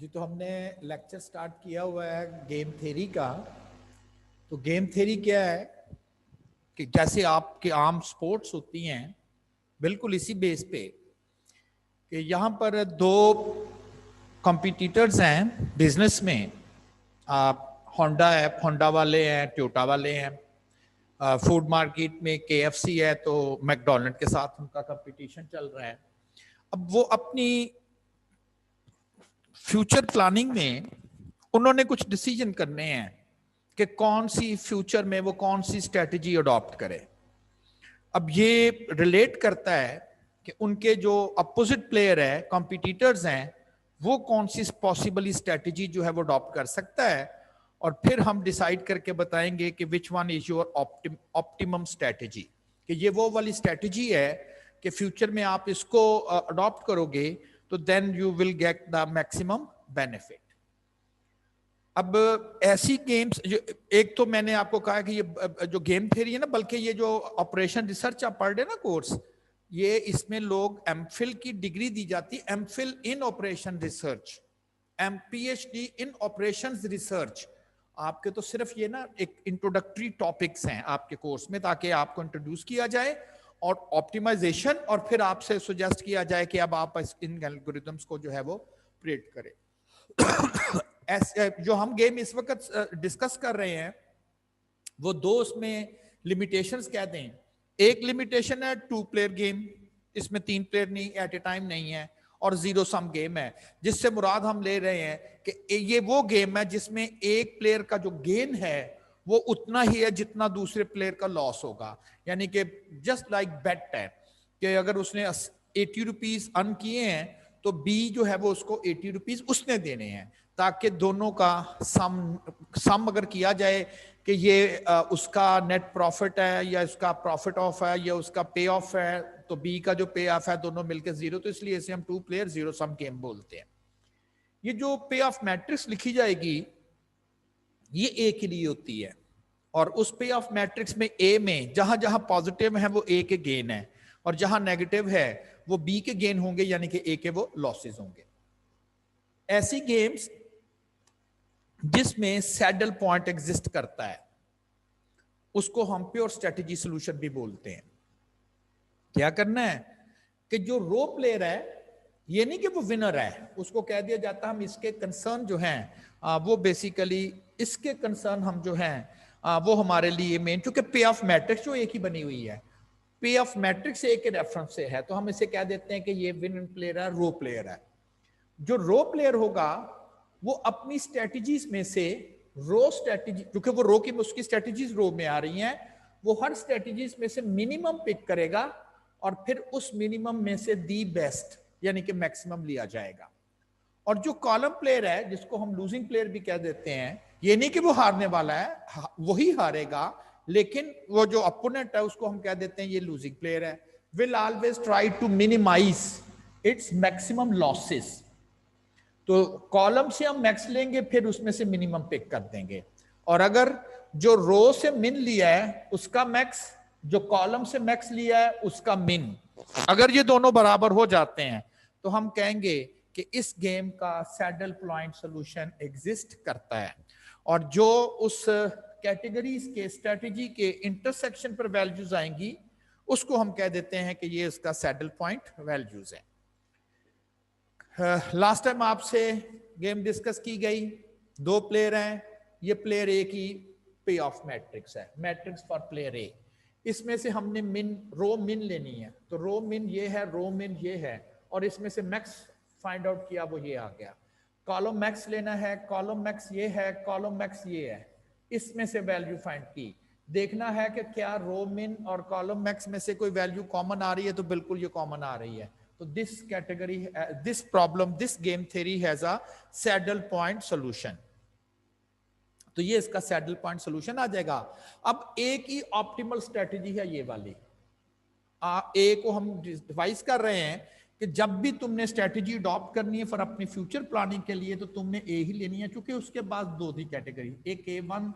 जी, तो हमने lecture start किया हुआ है गेम थ्योरी का। तो गेम थ्योरी क्या है कि जैसे आपके आम स्पोर्ट्स होती हैं, बिल्कुल इसी बेस पे कि यहाँ पर दो कॉम्पिटिटर्स हैं बिजनेस में। आप होंडा है, होंडा वाले हैं, टोयोटा वाले हैं। फूड मार्केट में केएफसी है, तो मैकडोनल्ड के साथ उनका कंपटीशन चल रहा है। अब वो अपनी फ्यूचर प्लानिंग में उन्होंने कुछ डिसीजन करने हैं कि कौन सी फ्यूचर में वो कौन सी स्ट्रेटजी अडॉप्ट करे। अब ये रिलेट करता है कि उनके जो अपोजिट प्लेयर है, कॉम्पिटिटर्स हैं, वो कौन सी पॉसिबली स्ट्रेटजी जो है वो अडॉप्ट कर सकता है, और फिर हम डिसाइड करके बताएंगे कि which one is your optimum strategy, कि ये वो वाली स्ट्रेटजी है कि फ्यूचर में आप इसको अडॉप्ट करोगे तो then you will get the maximum benefit. अब ऐसी गेम्स एक तो मैंने आपको कहा कि ये जो गेम थ्योरी है ना, बल्कि ये जो ऑपरेशन रिसर्च आप पढ़ रहे ना कोर्स, ये इसमें लोग एमफिल की डिग्री दी जाती है, MPhil in operation research, PhD in operations research. आपके तो सिर्फ ये ना एक इंट्रोडक्टरी टॉपिक्स हैं आपके कोर्स में, ताकि आपको इंट्रोड्यूस किया जाए और ऑप्टिमाइजेशन, और फिर आपसे सुजेस्ट किया जाए कि अब आप इन एल्गोरिथम्स को जो है वो प्रेडिक्ट करें। जो हम गेम इस वक्त डिस्कस कर रहे हैं वो दो उसमें लिमिटेशंस कहते हैं। एक लिमिटेशन है 2 प्लेयर गेम, इसमें 3 प्लेयर नहीं एट ए टाइम नहीं है, और जीरो सम गेम है, जिससे मुराद हम ले रहे हैं कि ये वो गेम है जिसमें एक प्लेयर का जो गेन है वो उतना ही है जितना दूसरे प्लेयर का लॉस होगा। यानी कि जस्ट लाइक बेट है कि अगर उसने 80 रुपीज अर्न किए हैं तो बी जो है वो उसको 80 रुपीज उसने देने हैं, ताकि दोनों का सम अगर किया जाए कि ये उसका नेट प्रॉफिट है या उसका प्रॉफिट ऑफ है या उसका पे ऑफ है, तो बी का जो पे ऑफ है दोनों मिलकर जीरो, तो इसलिए इसे हम 2 प्लेयर जीरो सम गेम बोलते हैं। ये जो पे ऑफ मैट्रिक्स लिखी जाएगी ये ए के लिए होती है, और उस पे ऑफ मैट्रिक्स में ए में जहां जहां पॉजिटिव है वो ए के गेन है, और जहां नेगेटिव है वो बी के गेन होंगे, यानी कि ए के वो लॉसेस होंगे। ऐसी गेम्स जिसमें सैडल पॉइंट एग्जिस्ट करता है उसको हम प्योर स्ट्रेटेजी सॉल्यूशन भी बोलते हैं। क्या करना है कि जो रो प्लेयर है, ये नहीं कि वो विनर है, उसको कह दिया जाता है हम इसके कंसर्न जो हैं वो बेसिकली इसके कंसर्न हम जो हैं वो हमारे लिए मेन, क्योंकि पे ऑफ मैट्रिक्स जो एक ही बनी हुई है, पे ऑफ मैट्रिक्स एक के रेफरेंस से है, तो हम इसे कह देते हैं कि ये विन प्लेयर है, रो प्लेयर है। जो रो प्लेयर होगा वो अपनी स्ट्रेटजीज में से रो स्ट्रेटजी, क्योंकि वो रो की उसकी स्ट्रेटजीज रो में आ रही हैं, वो हर स्ट्रेटजीज में से मिनिमम पिक करेगा और फिर उस मिनिमम में से दी बेस्ट यानी कि मैक्सिमम लिया जाएगा। और जो कॉलम प्लेयर है जिसको हम लूजिंग प्लेयर भी कह देते हैं, ये नहीं कि वो हारने वाला है, वही हारेगा, लेकिन वो जो अपोनेंट है उसको हम कह देते हैं ये लूजिंग प्लेयर है, will always try to minimise its maximum losses. तो कॉलम से हम मैक्स लेंगे, फिर उसमें से मिनिमम पिक कर देंगे, और अगर जो रो से मिन लिया है उसका मैक्स, जो कॉलम से मैक्स लिया है उसका मिन, अगर ये दोनों बराबर हो जाते हैं तो हम कहेंगे कि इस गेम का सैडल पॉइंट सॉल्यूशन एग्जिस्ट करता है। और जो उस कैटेगरीज के स्ट्रेटजी के इंटरसेक्शन पर वैल्यूज आएंगी उसको हम कह देते हैं कि ये उसका सैडल पॉइंट वैल्यूज है। लास्ट टाइम आपसे गेम डिस्कस की गई, 2 प्लेयर हैं, ये प्लेयर ए की पे ऑफ मैट्रिक्स है, मैट्रिक्स फॉर प्लेयर ए। इसमें से हमने रो मिन लेनी है, तो रो मिन ये है, रो मिन ये है, और इसमें से मैक्स फाइंड आउट किया, वो ये आ गया। कॉलम मैक्स लेना है, कॉलम मैक्स ये है, कॉलम मैक्स ये है, इसमें से वैल्यू फाइंड की। देखना है कि क्या रो मिन और कॉलम मैक्स में से कोई वैल्यू कॉमन आ रही है, तो बिल्कुल ये कॉमन आ रही है। तो this category, this problem, this game theory has a saddle point solution. तो ये इसका सैडल पॉइंट सॉल्यूशन आ जाएगा। अब एक ही ऑप्टिमल स्ट्रेटजी है ये वाली, ए को हम डिवाइस कर रहे हैं कि जब भी तुमने स्ट्रेटजी अडॉप्ट करनी है फॉर अपनी फ्यूचर प्लानिंग के लिए तो तुमने ए ही लेनी है, क्योंकि उसके बाद 2 थी कैटेगरी, एक A1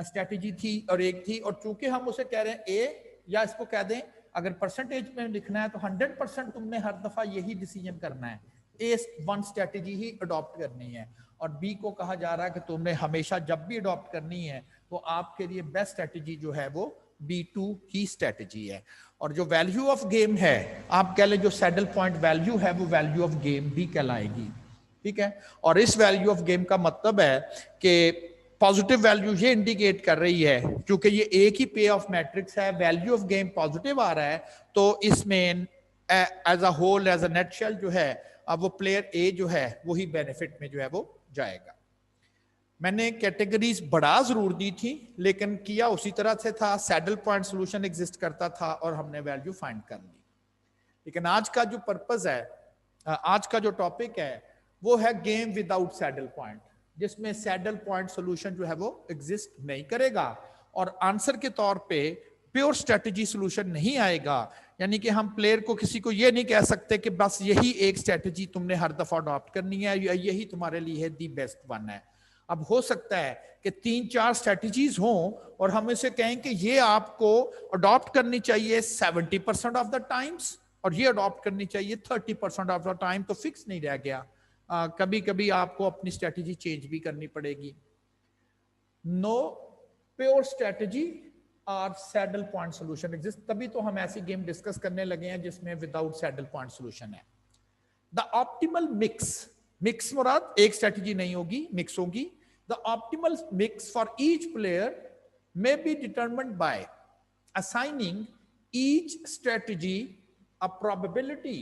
स्ट्रेटजी थी और एक थी, और चूंकि हम उसे कह रहे हैं ए, या इसको कह दें अगर परसेंटेज में लिखना है तो 100% तुमने हर दफा यही डिसीजन करना है ए वन स्ट्रेटेजी ही अडॉप्ट करनी है, और बी को कहा जा रहा है कि तुमने हमेशा जब भी अडॉप्ट करनी है तो आपके लिए बेस्ट स्ट्रेटेजी जो है वो B2 की स्ट्रेटेजी है। और जो वैल्यू ऑफ गेम है, आप कह लें जो सैडल पॉइंट वैल्यू है वो वैल्यू ऑफ गेम भी कहलाएगी, ठीक है। और इस वैल्यू ऑफ गेम का मतलब है कि पॉजिटिव वैल्यू ये इंडिकेट कर रही है, क्योंकि ये एक ही पे ऑफ मैट्रिक्स है, वैल्यू ऑफ गेम पॉजिटिव आ रहा है, तो इसमें as a whole as a nutshell जो है अब वो प्लेयर ए जो है वही बेनिफिट में जो है वो जाएगा। मैंने कैटेगरीज बढ़ा जरूर दी थी, लेकिन किया उसी तरह से था, सैडल पॉइंट सॉल्यूशन एग्जिस्ट करता था और हमने वैल्यू फाइंड कर ली। लेकिन आज का जो पर्पस है, आज का जो टॉपिक है वो है गेम विदाउट सैडल पॉइंट, जिसमें सैडल पॉइंट सॉल्यूशन जो है वो एग्जिस्ट नहीं करेगा और आंसर के तौर पे प्योर स्ट्रेटेजी सॉल्यूशन नहीं आएगा। यानी कि हम प्लेयर को किसी को ये नहीं कह सकते कि बस यही एक स्ट्रेटेजी तुमने हर दफा अडॉप्ट करनी है या यही तुम्हारे लिए है दी बेस्ट वन है। अब हो सकता है कि 3-4 स्ट्रेटेजीज हों और हम इसे कहें कि ये आपको अडॉप्ट करनी चाहिए 70% ऑफ द टाइम्स और ये अडॉप्ट करनी चाहिए 30% ऑफ द टाइम, तो फिक्स नहीं रह गया। कभी कभी आपको अपनी स्ट्रेटेजी चेंज भी करनी पड़ेगी। नो प्योर स्ट्रेटेजी और सैडल पॉइंट सॉल्यूशन एग्जिस्ट, तभी तो हम ऐसी गेम डिस्कस करने लगे हैं जिसमें विदाउट सैडल पॉइंट सॉल्यूशन है। द ऑप्टिमल मिक्स, मिक्स मुराद एक स्ट्रेटेजी नहीं होगी, मिक्स होगी। The optimal mix for each player may be determined by assigning each strategy a probability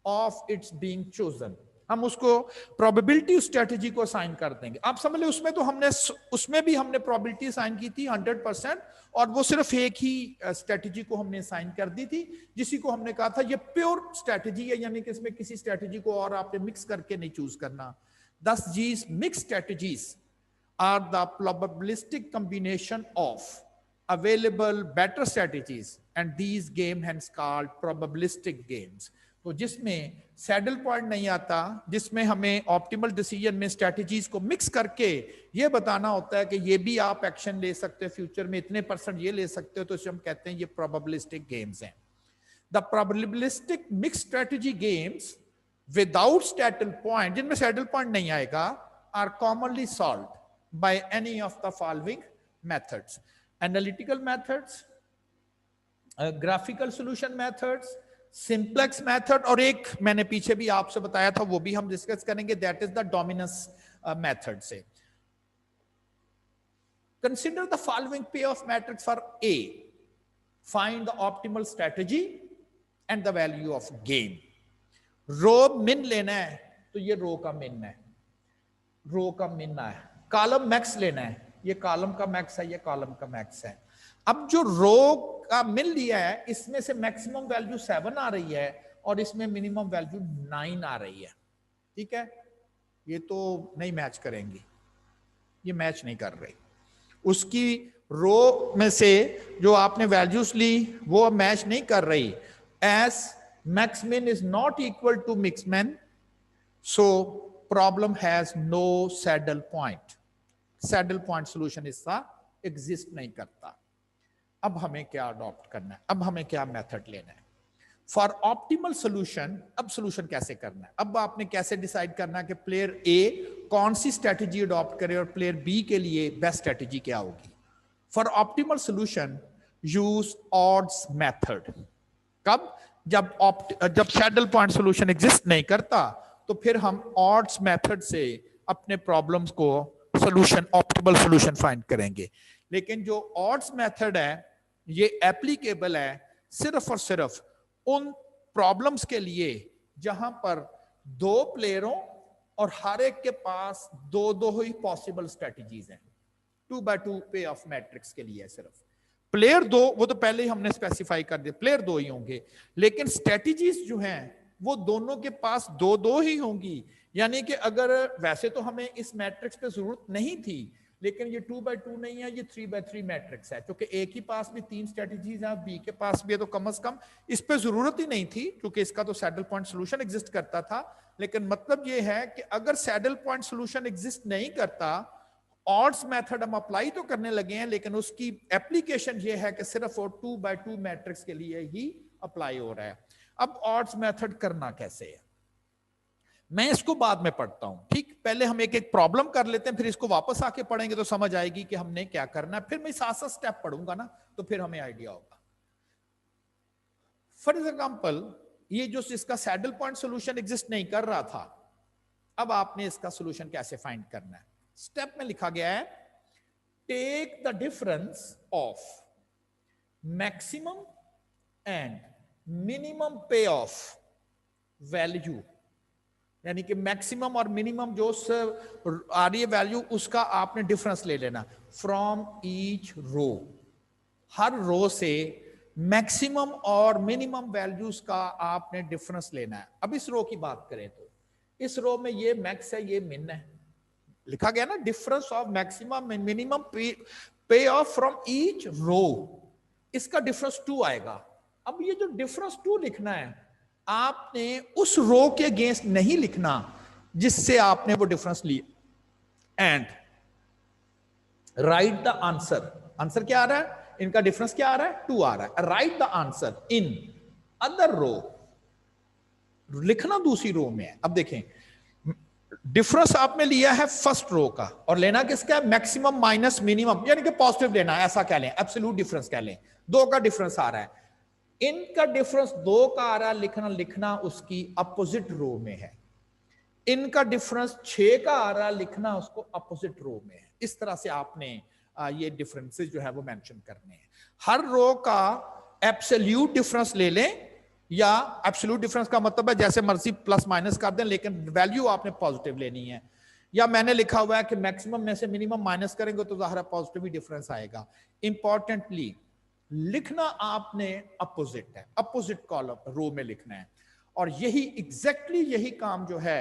of its being chosen. हम उसको probability उस स्ट्रेटेजी को assign कर देंगे। आप समझ लें उसमें तो हमने उसमें भी हमने probability असाइन की थी 100%, और वो सिर्फ एक ही स्ट्रेटेजी को हमने असाइन कर दी थी, जिसी को हमने कहा था ये प्योर स्ट्रेटेजी है, यानी कि इसमें किसी स्ट्रेटेजी को और आपने मिक्स करके नहीं चूज करना। Thus these mixed strategies are the probabilistic combination of available better strategies, and these game hence called probabilistic games. तो जिसमें सैडल पॉइंट नहीं आता, जिसमें हमें ऑप्टिमल डिसीजन में स्ट्रेटजीज को मिक्स करके ये बताना होता है कि ये भी आप एक्शन ले सकते हो, फ्यूचर में इतने % ये ले सकते हो, तो इसे हम कहते हैं ये प्रोबेबिलिस्टिक गेम्स हैं। The probabilistic mix strategy games without saddle point, जिनमें सैडल पॉइंट नहीं आएगा, are commonly solved by any of the following methods: analytical methods, graphical solution methods, simplex method, और एक मैंने पीछे भी आपसे बताया था वो भी हम डिस्कस करेंगे, that is the dominance method से। Consider the following payoff matrix for A. Find the optimal strategy and the value of game. रो मिन लेना है तो ये रो का मिन है, रो का मिन है। कॉलम मैक्स लेना है, ये कॉलम का मैक्स है, ये कॉलम का मैक्स है। अब जो रो का मिन लिया है इसमें से मैक्सिमम वैल्यू 7 आ रही है और इसमें मिनिमम वैल्यू 9 आ रही है, ठीक है। ये तो नहीं मैच करेंगी, ये मैच नहीं कर रही। उसकी रो में से जो आपने वैल्यूज ली वो मैच नहीं कर रही। As max min is not equal to mix min, so problem has no saddle point. Saddle point solution इसका एग्जिस्ट नहीं करता। अब हमें क्या अडॉप्ट करना है, अब हमें क्या मेथड लेना है फॉर ऑप्टिमल सॉल्यूशन। अब सॉल्यूशन कैसे करना है, अब आपने कैसे डिसाइड करना है कि प्लेयर ए कौन सी स्ट्रेटेजी अडॉप्ट करे और प्लेयर बी के लिए बेस्ट स्ट्रेटेजी क्या होगी। For optimal solution use odds method. कब? जब सैडल पॉइंट सॉल्यूशन एग्जिस्ट नहीं करता तो फिर हम ऑड्स मेथड से अपने प्रॉब्लम्स को सॉल्यूशन, ऑप्टिमल सॉल्यूशन फाइंड करेंगे। लेकिन जो ऑड्स मेथड है ये एप्लीकेबल है सिर्फ और सिर्फ उन प्रॉब्लम्स के लिए जहां पर 2 प्लेयरों और हर एक के पास 2 ही पॉसिबल स्ट्रेटजीज हैं। 2x2 पे ऑफ मैट्रिक्स के लिए सिर्फ प्लेयर 2, वो तो पहले ही हमने स्पेसिफाई कर दिया, प्लेयर 2 ही होंगे, लेकिन स्ट्रेटजीज जो हैं वो दोनों के पास 2 ही होंगी। यानी कि अगर वैसे तो हमें इस मैट्रिक्स पे जरूरत नहीं थी, लेकिन ये 2x2 नहीं है, ये 3x3 मैट्रिक्स है, क्योंकि ए के पास भी 3 स्ट्रेटजीज हैं, बी के पास भी है, तो कम से कम इस पे जरूरत ही नहीं थी क्योंकि इसका तो सैडल पॉइंट सॉल्यूशन एग्जिस्ट करता था। लेकिन मतलब ये है कि अगर सैडल पॉइंट सॉल्यूशन एग्जिस्ट नहीं करता, ऑड्स मेथड हम अप्लाई तो करने लगे हैं, लेकिन उसकी एप्लीकेशन ये है कि सिर्फ वो 2x2 मैट्रिक्स के लिए ही अप्लाई हो रहा है। अब ऑड्स मेथड करना कैसे है? मैं इसको बाद में पढ़ता हूं, ठीक। पहले हम एक एक प्रॉब्लम कर लेते हैं, फिर इसको वापस आके पढ़ेंगे तो समझ आएगी कि हमने क्या करना है। फिर मैं 7 स्टेप पढ़ूंगा ना, तो फिर हमें आइडिया होगा। फॉर एग्जाम्पल, ये जो इसका सैडल पॉइंट सोल्यूशन एग्जिस्ट नहीं कर रहा था, अब आपने इसका सोल्यूशन कैसे फाइंड करना है। स्टेप में लिखा गया है, take the difference of maximum and minimum payoff value, यानी कि मैक्सिमम और मिनिमम जो आ रही है वैल्यू, उसका आपने डिफरेंस ले लेना फ्रॉम ईच रो। हर रो से मैक्सिमम और मिनिमम वैल्यूज का आपने डिफरेंस लेना है। अब इस रो की बात करें तो इस रो में ये मैक्स है, ये मिन है, लिखा गया ना difference of maximum and minimum पे ऑफ फ्रॉम ईच रो। इसका डिफरेंस 2 आएगा। अब ये जो डिफरेंस 2 लिखना है, आपने उस रो के अगेंस्ट नहीं लिखना जिससे आपने वो डिफरेंस लिया। And write the answer. Answer क्या आ रहा है? इनका डिफरेंस क्या आ रहा है? 2 आ रहा है। Write the answer in other row. लिखना दूसरी रो में है। अब देखें, डिफरेंस आपने लिया है फर्स्ट रो का, और लेना किसका है? मैक्सिमम माइनस मिनिमम, यानी कि पॉजिटिव लेना है, ऐसा कह लें, एब्सोल्यूट डिफरेंस कह लें। 2 का डिफरेंस आ रहा है, इनका डिफरेंस 2 का आ रहा है, लिखना उसकी अपोजिट रो में है। इनका डिफरेंस 6 का आ रहा है, लिखना उसको अपोजिट रो में है। इस तरह से आपने ये डिफरेंसेस जो है वो मेंशन करने हैं। हर रो का एब्सोल्यूट डिफरेंस ले लें, या एब्सोल्यूट डिफरेंस का मतलब है जैसे मर्जी प्लस माइनस कर दें, लेकिन वैल्यू आपने पॉजिटिव लेनी है। या मैंने लिखा हुआ है कि मैक्सिमम में से मिनिमम माइनस करेंगे तो जाहिर है पॉजिटिव ही डिफरेंस आएगा। इंपॉर्टेंटली लिखना आपने अपोजिट है, अपोजिट कॉलम रो में लिखना है। और यही एग्जैक्टली यही काम जो है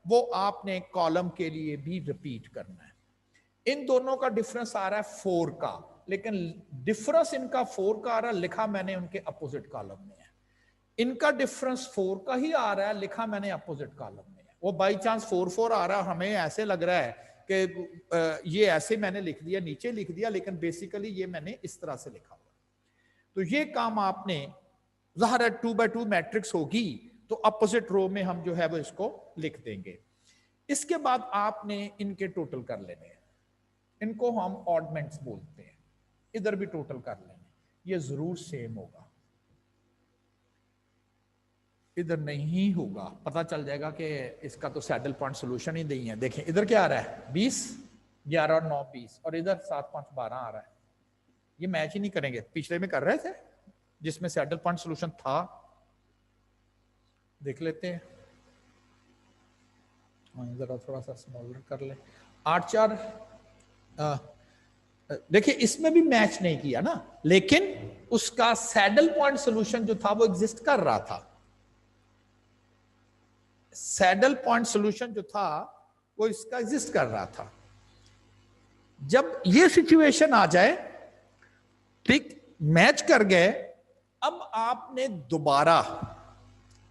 वो आपने कॉलम के लिए भी रिपीट करना है। इन दोनों का डिफरेंस आ रहा है 4 का, लेकिन डिफरेंस इनका 4 का आ रहा है, लिखा मैंने उनके अपोजिट कॉलम में है। इनका डिफरेंस 4 का ही आ रहा है, लिखा मैंने अपोजिट कॉलम में है। वो बाई चांस 4 आ रहा है, हमें ऐसे लग रहा है कि ये ऐसे मैंने लिख दिया, नीचे लिख दिया, लेकिन बेसिकली ये मैंने इस तरह से लिखा हुआ। तो ये काम आपने, ज़ाहिर है 2x2 मैट्रिक्स होगी तो अपोजिट रो में हम जो है वो इसको लिख देंगे। इसके बाद आपने इनके टोटल कर लेने हैं, इनको हम ऑडमेंट्स बोलते हैं। इधर भी टोटल कर लेने, ये जरूर सेम होगा, इधर नहीं होगा, पता चल जाएगा कि इसका तो सैडल पॉइंट सोल्यूशन ही नहीं है। देखें इधर क्या आ रहा है, 20, 11 और 9 20, और इधर 7 5 12 आ रहा है। ये मैच ही नहीं करेंगे। पिछले में कर रहे थे जिसमें सैडल पॉइंट सोल्यूशन था, देख लेते हैं। जरा थोड़ा सा स्मॉलर कर ले। 8 4, देखिए इसमें भी मैच नहीं किया ना, लेकिन उसका सैडल पॉइंट सोल्यूशन जो था वो एग्जिस्ट कर रहा था। सैडल पॉइंट सोल्यूशन जो था वो इसका एग्जिस्ट कर रहा था। जब ये सिचुएशन आ जाए, ठीक, मैच कर गए, अब आपने दोबारा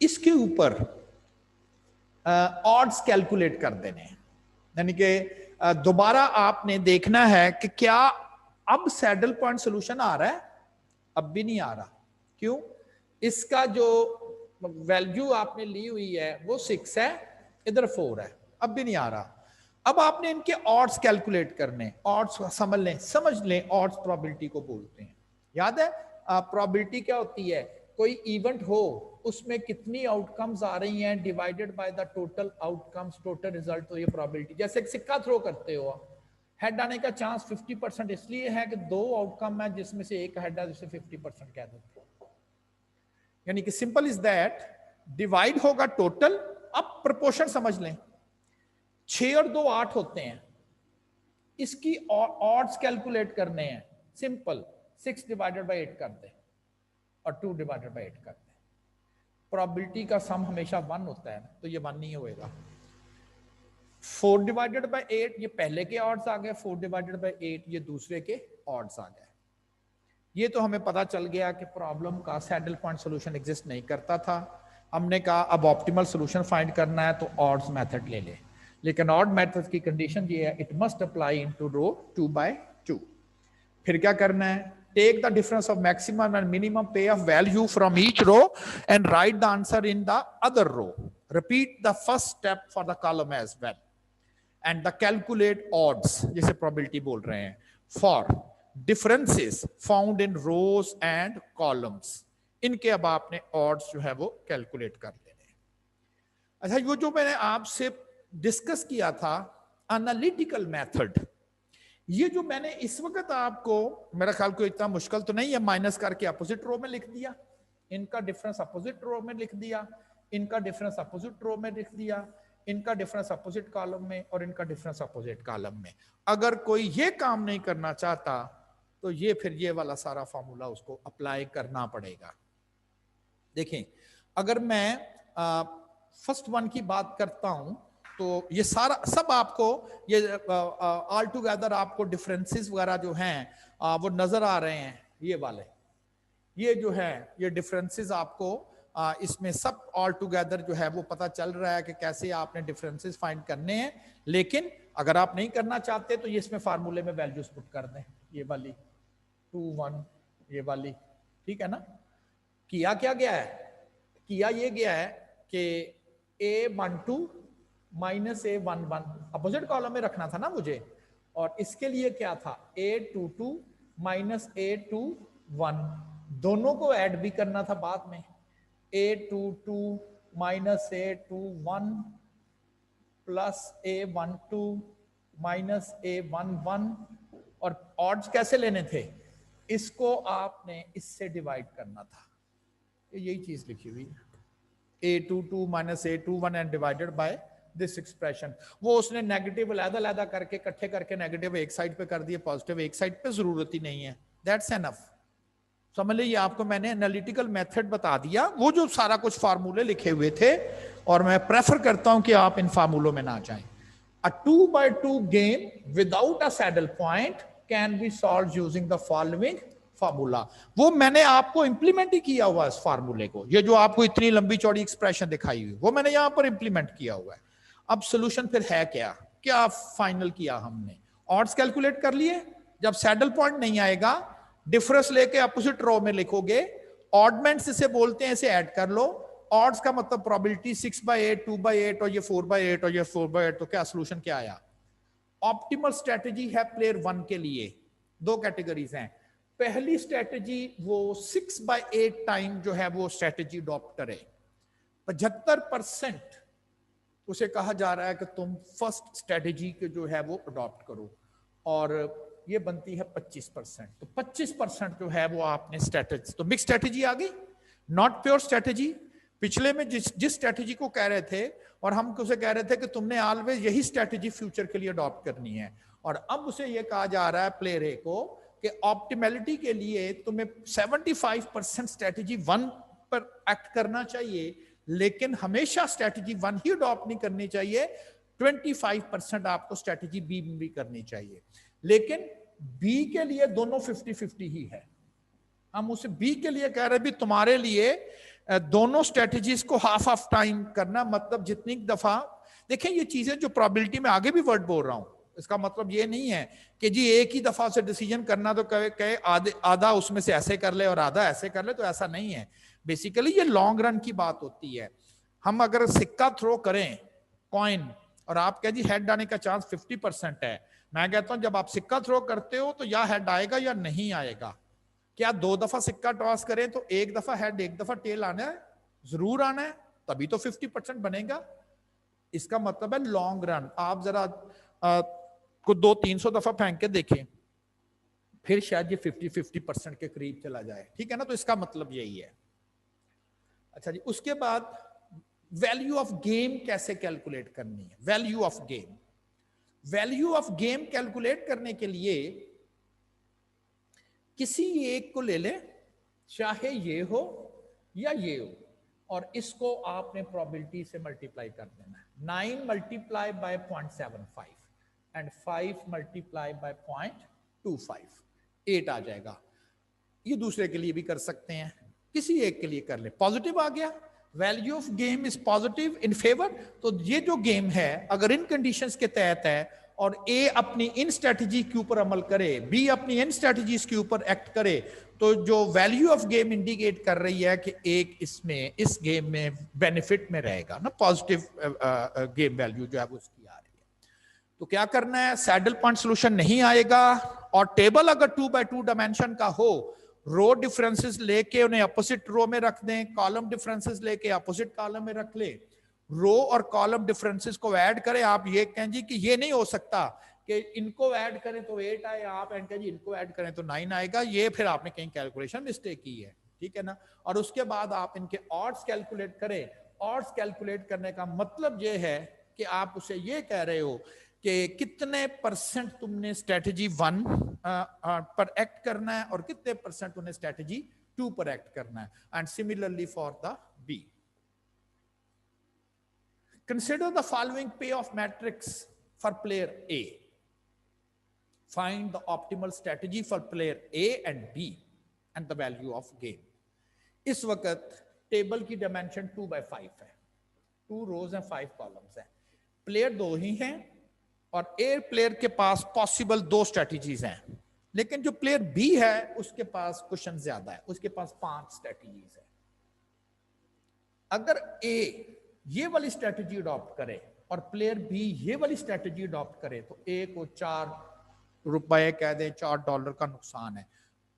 इसके ऊपर ऑड्स कैलकुलेट कर देने, यानी कि दोबारा आपने देखना है कि क्या अब सैडल पॉइंट सोल्यूशन आ रहा है। अब भी नहीं आ रहा। क्यों? इसका जो वैल्यू आपने ली हुई है वो 6 है, इधर 4 है, अब भी नहीं आ रहा। अब आपने इनके ऑड्स कैलकुलेट करने। ऑड्स समझ लें ऑड्स प्रोबेबिलिटी को बोलते हैं। याद है प्रोबेबिलिटी क्या होती है? कोई इवेंट हो, उसमें कितनी आउटकम्स आ रही हैं divided by the total outcomes, total result, तो ये प्रोबेबिलिटी। जैसे एक सिक्का थ्रो करते हो, हेड आने का चांस 50% इसलिए है कि 2 आउटकम है जिसमें से एक हेड है, जिसे 50% कह देते हो। यानी कि सिंपल इज दैट, डिवाइड होगा टोटल। अब प्रोपोर्शन समझ लें, 6 और 2 8 होते हैं, इसकी ऑड्स कैलकुलेट करने हैं। सिंपल, 6 डिवाइडेड बाय 8 कर दे और 2 डिवाइडेड बाय 8 कर दे। प्रोबेबिलिटी का सम हमेशा 1 होता है ना, तो ये 1 नहीं होएगा। 4 डिवाइडेड बाय 8 ये पहले के ऑड्स आ गए, 4 डिवाइडेड बाय 8 ये दूसरे के ऑड्स आ गए। ये तो हमें पता चल गया कि प्रॉब्लम का सैडल पॉइंट सोल्यूशन एग्जिस्ट नहीं करता था। हमने कहा अब ऑप्टिमल सोल्यूशन फाइंड करना है तो ऑड्स मेथड ले ले, लेकिन ऑड मेथड की कंडीशन ये है, it must apply into row 2x2। फिर क्या करना है? Take the difference of maximum and minimum payoff value from each row and write the answer in the other row. Repeat the first step for the column as well and the calculate odds, जैसे probability बोल रहे हैं, for differences found in rows and columns. इनके अब आपने odds जो है वो कैलकुलेट कर लेने। अच्छा, वो जो मैंने आपसे डिस्कस किया था एनालिटिकल मेथड, ये जो मैंने इस वक्त आपको, मेरा ख्याल को इतना मुश्किल तो नहीं है, माइनस करके अपोजिट रो में लिख दिया, इनका डिफरेंस अपोजिट रो में लिख दिया, इनका डिफरेंस अपोजिट रो में लिख दिया, इनका डिफरेंस अपोजिट कॉलम में और इनका डिफरेंस अपोजिट कॉलम में। अगर कोई ये काम नहीं करना चाहता तो ये फिर ये वाला सारा फॉर्मूला उसको अप्लाई करना पड़ेगा। देखें, अगर मैं फर्स्ट वन की बात करता हूं तो ये सारा सब आपको ये ऑल टुगेदर आपको डिफरेंसेस वगैरह जो हैं वो नजर आ रहे हैं। ये वाले ये जो है ये डिफरेंसेस आपको इसमें सब ऑल टुगेदर जो है वो पता चल रहा है कि कैसे आपने डिफरेंसेस फाइंड करने हैं। लेकिन अगर आप नहीं करना चाहते तो ये इसमें फार्मूले में वैल्यूज पुट कर दें, ये वाली 2 1 ये वाली, ठीक है ना। किया क्या गया है, किया ये गया है कि A12 minus A11 opposite column में रखना था ना मुझे, और इसके लिए क्या था A22 माइनस A21, दोनों को ऐड भी करना था बाद में, A22 minus A21 plus A12 minus A11, और ऑड्स कैसे लेने थे, इसको आपने इससे डिवाइड करना था। यही चीज लिखी हुई है, A22 minus A21 and divided by this expression. वो उसने नेगेटिव अलग-अलग करके इकट्ठे करके नेगेटिव एक साइड पे कर दिए, पॉजिटिव एक साइड पे, जरूरत ही नहीं है, दैट्स एनफ। समझ लीजिए, आपको मैंने एनालिटिकल मेथड बता दिया, वो जो सारा कुछ फार्मूले लिखे हुए थे, और मैं प्रेफर करता हूं कि आप इन फार्मूलों में ना जाएं। अ 2x2 game without a saddle point can be solve using the following formula. वो मैंने आपको इंप्लीमेंट ही किया हुआ है इस फार्मूले को, ये जो आपको इतनी लंबी चौड़ी एक्सप्रेशन दिखाई हुई वो मैंने यहां पर इंप्लीमेंट किया हुआ है। अब सोल्यूशन फिर है क्या, क्या फाइनल किया हमने, ऑड्स कैलकुलेट कर लिए, जब सैडल पॉइंट नहीं आएगा डिफरेंस लेके अपोजिट रो में लिखोगे, ऑडमेंट्स इसे बोलते हैं, इसे ऐड कर लो। ऑड्स का मतलब प्रोबेबिलिटी 6/8 2/8 और ये 4/8 और ये 4/8, तो क्या सोल्यूशन क्या आया। ऑप्टिमल स्ट्रेटेजी है प्लेयर 1 के लिए, दो कैटेगरीज हैं। पहली स्ट्रेटेजी वो 6/8 टाइम जो है वो स्ट्रेटेजी अडॉप्ट करे, 75% उसे कहा जा रहा है कि तुम फर्स्ट स्ट्रेटेजी के जो है वो अडॉप्ट करो, और ये बनती है 25%। तो 25% जो है वो आपने स्ट्रेटेजी, तो मिक्स स्ट्रेटेजी आ गई, नॉट प्योर स्ट्रेटेजी। पिछले में जिस स्ट्रेटेजी को कह रहे थे, और हम उसे कह रहे थे कि तुमने ऑलवेज यही स्ट्रेटेजी फ्यूचर के लिए अडॉप्ट करनी है, और अब उसे ये कहा जा रहा है प्लेयर ए को कि ऑप्टिमैलिटी के लिए तुम्हें 75% स्ट्रेटेजी 1 पर एक्ट करना चाहिए, लेकिन हमेशा स्ट्रेटेजी 1 ही अडॉप्ट नहीं करनी चाहिए, 25% आपको स्ट्रेटेजी बी भी करनी चाहिए। लेकिन बी के लिए दोनों 50-50 ही है। हम उसे बी के लिए कह रहे हैं भी तुम्हारे लिए दोनों स्ट्रेटेजीज को हाफ हाफ टाइम करना, मतलब जितनी दफा देखें ये चीजें जो प्रोबेबिलिटी में आगे भी वर्ड बोल रहा हूं, इसका मतलब ये नहीं है कि जी एक ही दफा से डिसीजन करना, तो कहे आधा उसमें से ऐसे कर ले और आधा ऐसे कर ले, तो ऐसा नहीं है। बेसिकली ये लॉन्ग रन की बात होती है। हम अगर सिक्का थ्रो करें कॉइन, और आप कह जी हेड आने का चांस 50% है, मैं कहता हूं जब आप सिक्का थ्रो करते हो तो या हेड आएगा या नहीं आएगा। क्या 2 दफा सिक्का टॉस करें तो एक दफा हेड एक दफा टेल आना है, जरूर आना है, तभी तो 50% बनेगा। इसका मतलब है लॉन्ग रन। आप जरा को 200-300 दफा फेंक के देखें, फिर शायद ये 50% के करीब चला जाए, ठीक है ना। तो इसका मतलब यही है। अच्छा जी, उसके बाद वैल्यू ऑफ गेम कैसे कैलकुलेट करनी है। Value of game, value of game calculate करने के लिए किसी एक को ले ले, चाहे ये हो या ये हो, और इसको आपने प्रोबेबिलिटी से मल्टीप्लाई कर देना है। 9 multiply by 0.75 and 5 multiply by 0.25, 8 आ जाएगा। ये दूसरे के लिए भी कर सकते हैं, किसी एक के लिए कर ले। पॉजिटिव आ गया, value of game is positive in favour, तो ये जो गेम है अगर इन कंडीशंस के तहत है और ए अपनी इन स्ट्रेटजी के ऊपर अमल करे, बी अपनी इन स्ट्रेटजीज के ऊपर एक्ट करे, तो जो वैल्यू ऑफ गेम इंडिकेट कर रही है कि एक इसमें इस गेम में बेनिफिट में रहेगा ना, पॉजिटिव गेम वैल्यू जो है वो उसकी आ रही है। तो क्या करना है, सैडल पॉइंट सोल्यूशन नहीं आएगा, और टेबल अगर 2x2 डायमेंशन का हो, रो डिफरेंसेस लेके उन्हें अपोजिट रो में रख दें, कॉलम डिफरेंसेस लेके अपोजिट कॉलम में रख ले, रो और कॉलम डिफरेंसेस को ऐड करें। आप ये कहें जी कि ये नहीं हो सकता कि इनको ऐड करें तो 8 आए, आप एंड जी इनको ऐड करें तो 9 आएगा, ये फिर आपने कहीं कैलकुलेशन मिस्टेक की है, ठीक है ना। और उसके बाद आप इनके ऑड्स कैलकुलेट करें। ऑड्स कैलकुलेट करने का मतलब ये है कि आप उसे ये कह रहे हो कि कितने परसेंट तुमने स्ट्रेटजी 1 पर एक्ट करना है और कितने परसेंट उन्हें स्ट्रेटजी 2 पर एक्ट करना है। And similarly for the B, consider the following payoff matrix for player A. Find the optimal strategy for player A and B and the value of game. इस वक्त टेबल की dimension 2x5 है, 2 रोज हैं, 5 columns हैं, player 2 ही हैं और ए player के पास possible 2 strategies हैं, लेकिन जो प्लेयर बी है उसके पास क्वेश्चन ज्यादा है, उसके पास 5 स्ट्रेटजीज है। अगर ए ये वाली स्ट्रेटजी अडॉप्ट करे और प्लेयर बी ये वाली स्ट्रेटजी अडॉप्ट करे तो ए को $4 कह दें, $4 का नुकसान है,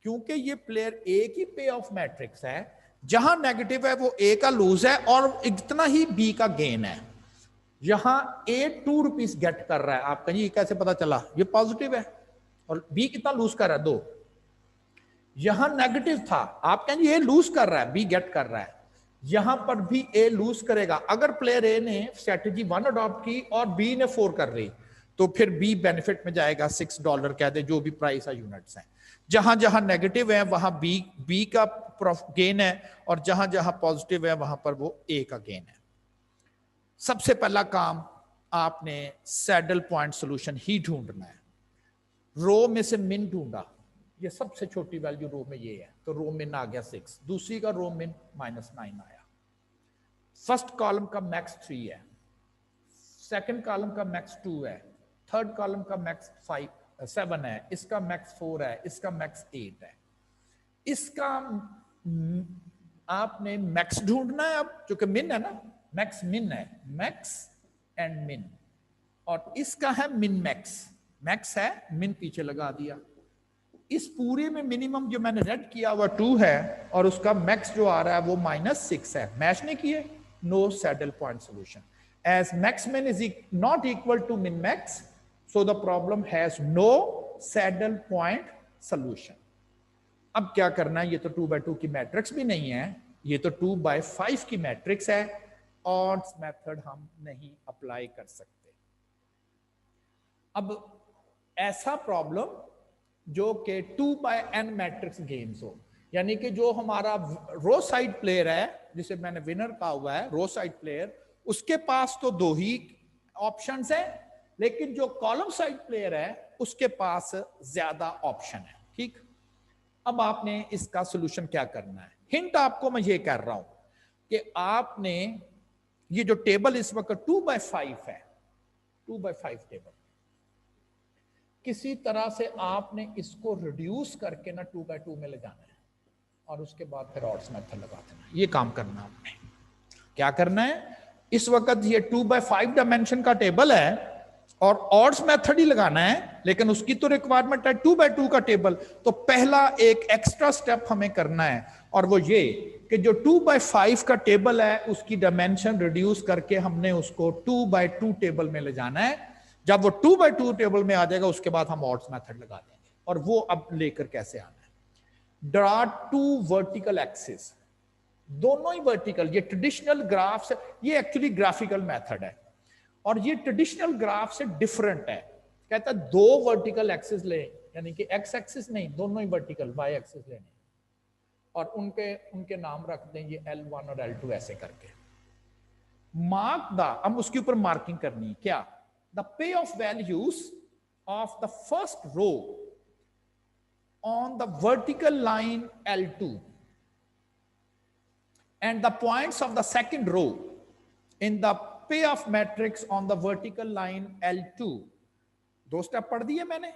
क्योंकि ये प्लेयर ए की पे ऑफ मैट्रिक्स है, जहां नेगेटिव है वो ए का लूज है और इतना ही बी का गेन है। यहां ए ₹2 गेट कर रहा है, आप कहिए कैसे पता चला, ये पॉजिटिव है, और बी कितना लूज कर रहा है, 2। यहां नेगेटिव था, आप कहेंगे ये लूज कर रहा है, बी गेट कर रहा है, यहां पर भी ए लूज करेगा। अगर प्लेयर ए ने स्ट्रेटजी 1 अडॉप्ट की और बी ने 4 कर ली तो फिर बी बेनिफिट में जाएगा, $6 कह दे, जो भी प्राइस है यूनिट्स हैं। जहां जहां नेगेटिव है वहां बी का गेन है, और जहां जहां पॉजिटिव है वहां पर वो ए का गेन है। सबसे पहला काम आपने सैडल पॉइंट सोल्यूशन ही ढूंढना है। रो में से मिन ढूंढा, ये सबसे छोटी वैल्यू रो में ये है, तो रो मिन आ गया 6, दूसरी का रो मिन -9 आया, फर्स्ट कॉलम का मैक्स 3 है, सेकंड कॉलम का मैक्स 2 है, थर्ड कॉलम का मैक्स 7 है, इसका मैक्स 4 है, इसका मैक्स 8 है। इसका आपने मैक्स ढूंढना है, अब चूंकि मिन है ना, मैक्स मिन है, मैक्स एंड मिन, और इसका है मिन मैक्स, मैक्स है, मिन पीछे लगा दिया। इस पूरे में मिनिमम जो मैंने रेड किया हुआ 2 है और उसका मैक्स जो आ रहा है वो -6 है, मैच नहीं किए, no saddle point solution. As max min is not equal to min max, so the problem has no saddle point solution. अब क्या करना है, ये तो 2x2 की मैट्रिक्स भी नहीं है, ये तो 2x5 की मैट्रिक्स है, ऑड्स मेथड हम नहीं अप्लाई कर सकते। अब ऐसा प्रॉब्लम जो कि 2x(n) मैट्रिक्स गेम्स हो, यानी कि जो हमारा रो साइड प्लेयर है, जिसे मैंने विनर कहा हुआ है, रो साइड प्लेयर, उसके पास तो 2 ही ऑप्शंस हैं, लेकिन जो कॉलम साइड प्लेयर है उसके पास ज्यादा ऑप्शन है, ठीक। अब आपने इसका सोल्यूशन क्या करना है, हिंट आपको मैं ये कर रहा हूं कि आपने ये जो टेबल इस वक्त 2x5 है, 2x5 टेबल, किसी तरह से आपने इसको रिड्यूस करके ना 2x2 में ले जाना है और उसके बाद फिर ऑड्स मेथड लगा देना, ये काम करना आपने। क्या करना है, इस वक्त ये 2x5 डायमेंशन का टेबल है और ऑड्स मेथड ही लगाना है, लेकिन उसकी तो रिक्वायरमेंट है 2x2 का टेबल। तो पहला एक एक्स्ट्रा स्टेप हमें करना है, और वो ये कि जो 2x5 का टेबल है उसकी डायमेंशन रिड्यूस करके हमने उसको 2x2 टेबल में ले जाना है। जब वो 2x2 टेबल में आ जाएगा उसके बाद हम ऑड्स मेथड लगा देंगे, और वो अब लेकर कैसे आना है। ड्रा 2 वर्टिकल एक्सिस, दोनों ही वर्टिकल, ये ट्रेडिशनल ग्राफ से, ये एक्चुअली ग्राफिकल मेथड है और ये ट्रेडिशनल ग्राफ से डिफरेंट है। कहता है 2 वर्टिकल एक्सिस ले, यानी कि एक्स एक्सिस नहीं, दोनों ही वर्टिकल वाई एक्सिस लेने, और उनके नाम रख दें ये L1 और L2 ऐसे करके। मार्क द, अब उसके ऊपर मार्किंग करनी है, क्या, the payoff values of the first row on the vertical line L2 and the points of the second row in the payoff matrix on the vertical line L2 2 step पढ़ दिए मैंने,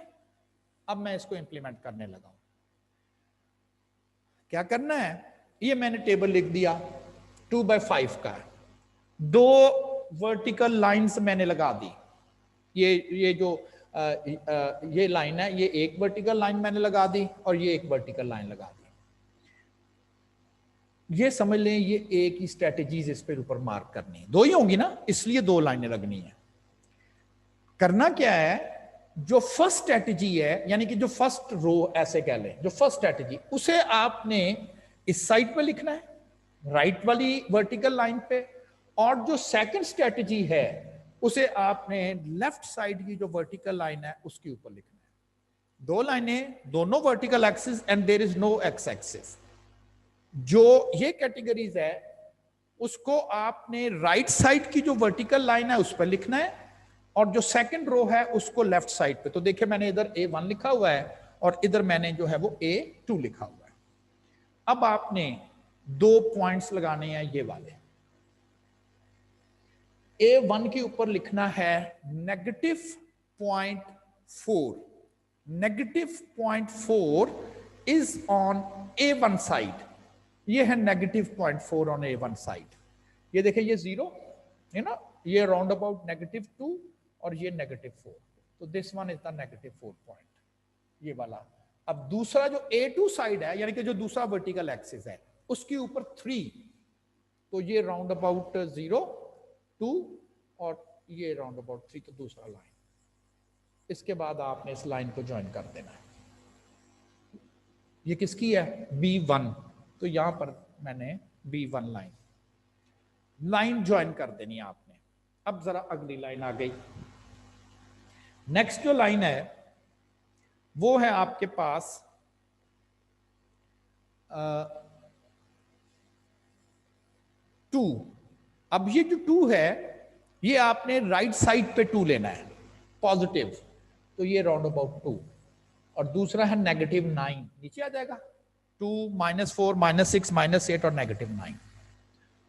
अब मैं इसको इंप्लीमेंट करने लगा हूं। क्या करना है, ये मैंने टेबल लिख दिया 2/5 का, 2 वर्टिकल लाइंस मैंने लगा दी। ये जो ये लाइन है, ये एक वर्टिकल लाइन मैंने लगा दी और ये एक वर्टिकल लाइन लगा दी। ये समझ लें ये एक ही स्ट्रेटेजीज इस पे ऊपर मार्क करनी है, 2 ही होंगी ना, इसलिए 2 लाइनें लगनी है। करना क्या है, जो फर्स्ट स्ट्रेटेजी है, यानी कि जो फर्स्ट रो ऐसे कह लें, जो फर्स्ट स्ट्रेटेजी, उसे आपने इस साइड पे लिखना है, राइट वाली वर्टिकल लाइन पे, और जो सेकंड स्ट्रेटेजी है उसे आपने लेफ्ट साइड की जो वर्टिकल लाइन है उसके ऊपर लिखना है। 2 लाइनें, दोनों vertical axis and there is no X axis. जो ये कैटेगरीज है उसको आपने राइट साइड की जो वर्टिकल लाइन है उस पर लिखना है, और जो सेकंड रो है उसको लेफ्ट साइड पे। तो देखिए मैंने इधर A1 लिखा हुआ है और इधर मैंने जो है वो A2 लिखा हुआ है। अब आपने 2 पॉइंट्स लगाने हैं ये वाले। A1 के ऊपर लिखना है -0.4। -0.4 इज ऑन A1 साइड। ये है -0.4 ऑन A1 साइड। ये देखिए ये 0 है ना, ये राउंड अबाउट -2 और ये -4। तो this one is the -4 point, ये वाला। अब दूसरा जो A2 साइड है, यानी कि जो दूसरा वर्टिकल एक्सिस है, उसके ऊपर 3, तो ये राउंड अबाउट 0, 2 और ये राउंड अबाउट 3, तो दूसरा लाइन। इसके बाद आपने इस लाइन को ज्वाइन कर देना है। ये किसकी है, B1, तो यहां पर मैंने B1 लाइन ज्वाइन कर देनी है आपने। अब जरा अगली लाइन आ गई। नेक्स्ट जो लाइन है वो है आपके पास 2। अब ये जो 2 है ये आपने राइट साइड पे 2 लेना है, पॉजिटिव, तो ये राउंड अबाउट 2। और दूसरा है -9, नीचे आ जाएगा 2, -4, -6, -8 और -9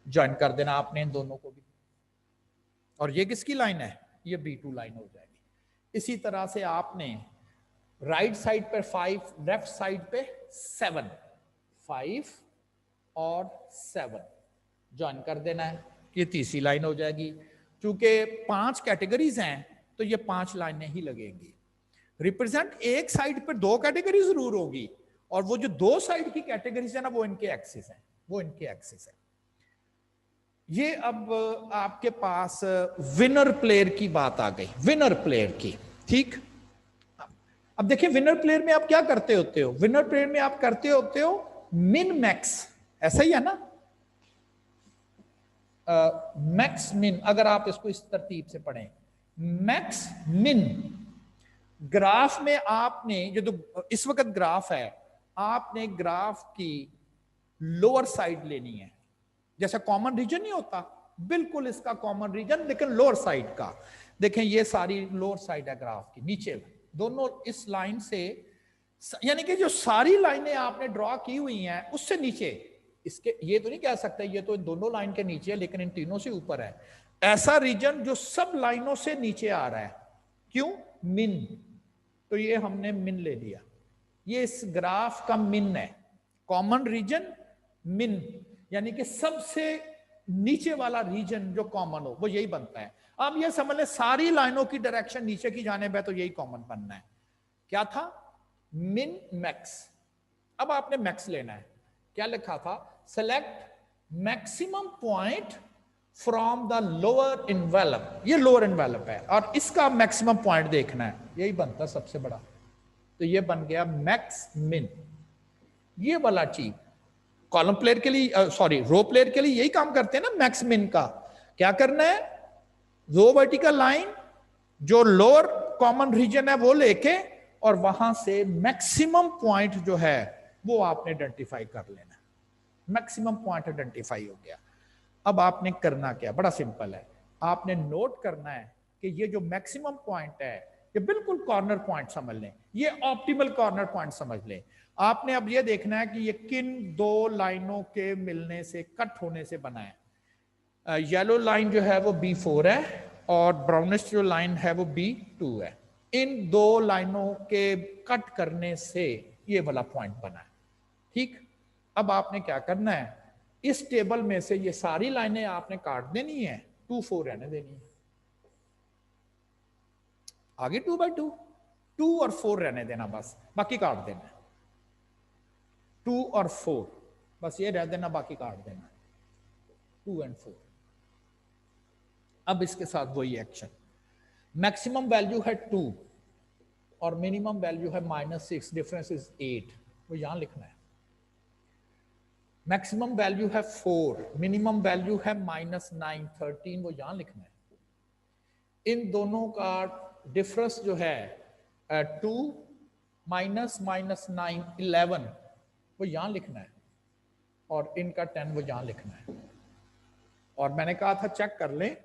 ज्वाइन कर देना आपने इन दोनों को भी। और ये किसकी लाइन है, ये B2 लाइन हो जाएगी। इसी तरह से आपने राइट साइड पर 5, लेफ्ट साइड पे 7, 5 और 7 ज्वाइन कर देना है। ये तीसरी लाइन हो जाएगी। क्योंकि 5 कैटेगरीज हैं तो ये 5 लाइनें ही लगेंगी। रिप्रेजेंट एक साइड पर 2 कैटेगरी जरूर होगी, और वो जो 2 साइड की कैटेगरीज है ना वो इनके एक्सिस हैं, वो इनके एक्सिस है। ये अब आपके पास विनर प्लेयर की बात आ गई, विनर प्लेयर की, ठीक। अब देखिए विनर प्लेयर में आप क्या करते होते हो, विनर प्लेयर में आप करते होते हो मिन मैक्स, ऐसा ही है ना, मैक्स मिन। अगर आप इसको इस तरतीब से पढ़ें, मैक्स मिन, ग्राफ में आपने जो इस वक्त ग्राफ है, आपने ग्राफ की लोअर साइड लेनी है। जैसा कॉमन रीजन नहीं होता, बिल्कुल इसका कॉमन रीजन, लेकिन लोअर साइड का। देखें ये सारी लोअर साइड है ग्राफ की, नीचे दोनों इस लाइन से, यानी कि जो सारी लाइनें आपने ड्रॉ की हुई हैं उससे नीचे। इसके ये तो नहीं कह सकते ये तो इन दोनों लाइन के नीचे है, लेकिन इन तीनों से ऊपर है। ऐसा रीजन जो सब लाइनों से नीचे आ रहा है, क्यों, मिन। तो ये हमने मिन ले लिया, ये इस ग्राफ का मिन है, कॉमन रीजन मिन, यानी कि सबसे नीचे वाला रीजन जो कॉमन हो वो यही बनता है। अब ये समझ लें सारी लाइनों की डायरेक्शन नीचे की जाने पे, तो यही कॉमन बनना है। क्या था, मिन मैक्स। अब आपने मैक्स लेना है, क्या लिखा था, select maximum point from the lower envelope. ये लोअर इन्वेलप है और इसका मैक्सिमम पॉइंट देखना है, यही बनता है सबसे बड़ा। तो ये बन गया मैक्स मिन। ये वाला चीज कॉलम प्लेयर के लिए, सॉरी रो प्लेयर के लिए यही काम करते हैं ना, मैक्स मिन का। क्या करना है, रो वर्टिकल लाइन जो लोअर कॉमन रीजन है वो लेके, और वहां से मैक्सिमम पॉइंट जो है वो आपने आइडेंटिफाई कर लेना। मैक्सिमम पॉइंट आइडेंटिफाई हो गया। अब आपने करना क्या, बड़ा सिंपल है, आपने नोट करना है कि ये जो मैक्सिमम पॉइंट है ये बिल्कुल कॉर्नर पॉइंट समझ लें, ये ऑप्टिमल कॉर्नर पॉइंट समझ लें। आपने अब ये देखना है कि ये किन 2 लाइनों के मिलने से, कट होने से बना है। येलो लाइन जो है वो B4 है और ब्राउनिश जो लाइन है वो B2 है। इन दो लाइनों के कट करने से ये वाला पॉइंट बना है। ठीक, अब आपने क्या करना है, इस टेबल में से ये सारी लाइनें आपने काट देनी है, 2 4 रहने देनी है, आगे 2 बाई 2, 2 और 4 रहने देना, बस बाकी काट देना, 2 और 4 बस ये रह देना, बाकी काट देना, 2 और 4। अब इसके साथ वही एक्शन, मैक्सिमम वैल्यू है 2 और मिनिमम वैल्यू है -6, डिफरेंस इज 8, वो यहां लिखना है। मैक्सिमम वैल्यू है 4, मिनिमम वैल्यू है -9 13, वो यहां लिखना है। इन दोनों का डिफरेंस जो है 2 -9 11, वो यहां लिखना है, और इनका 10 वो यहां लिखना है। और मैंने कहा था चेक कर लें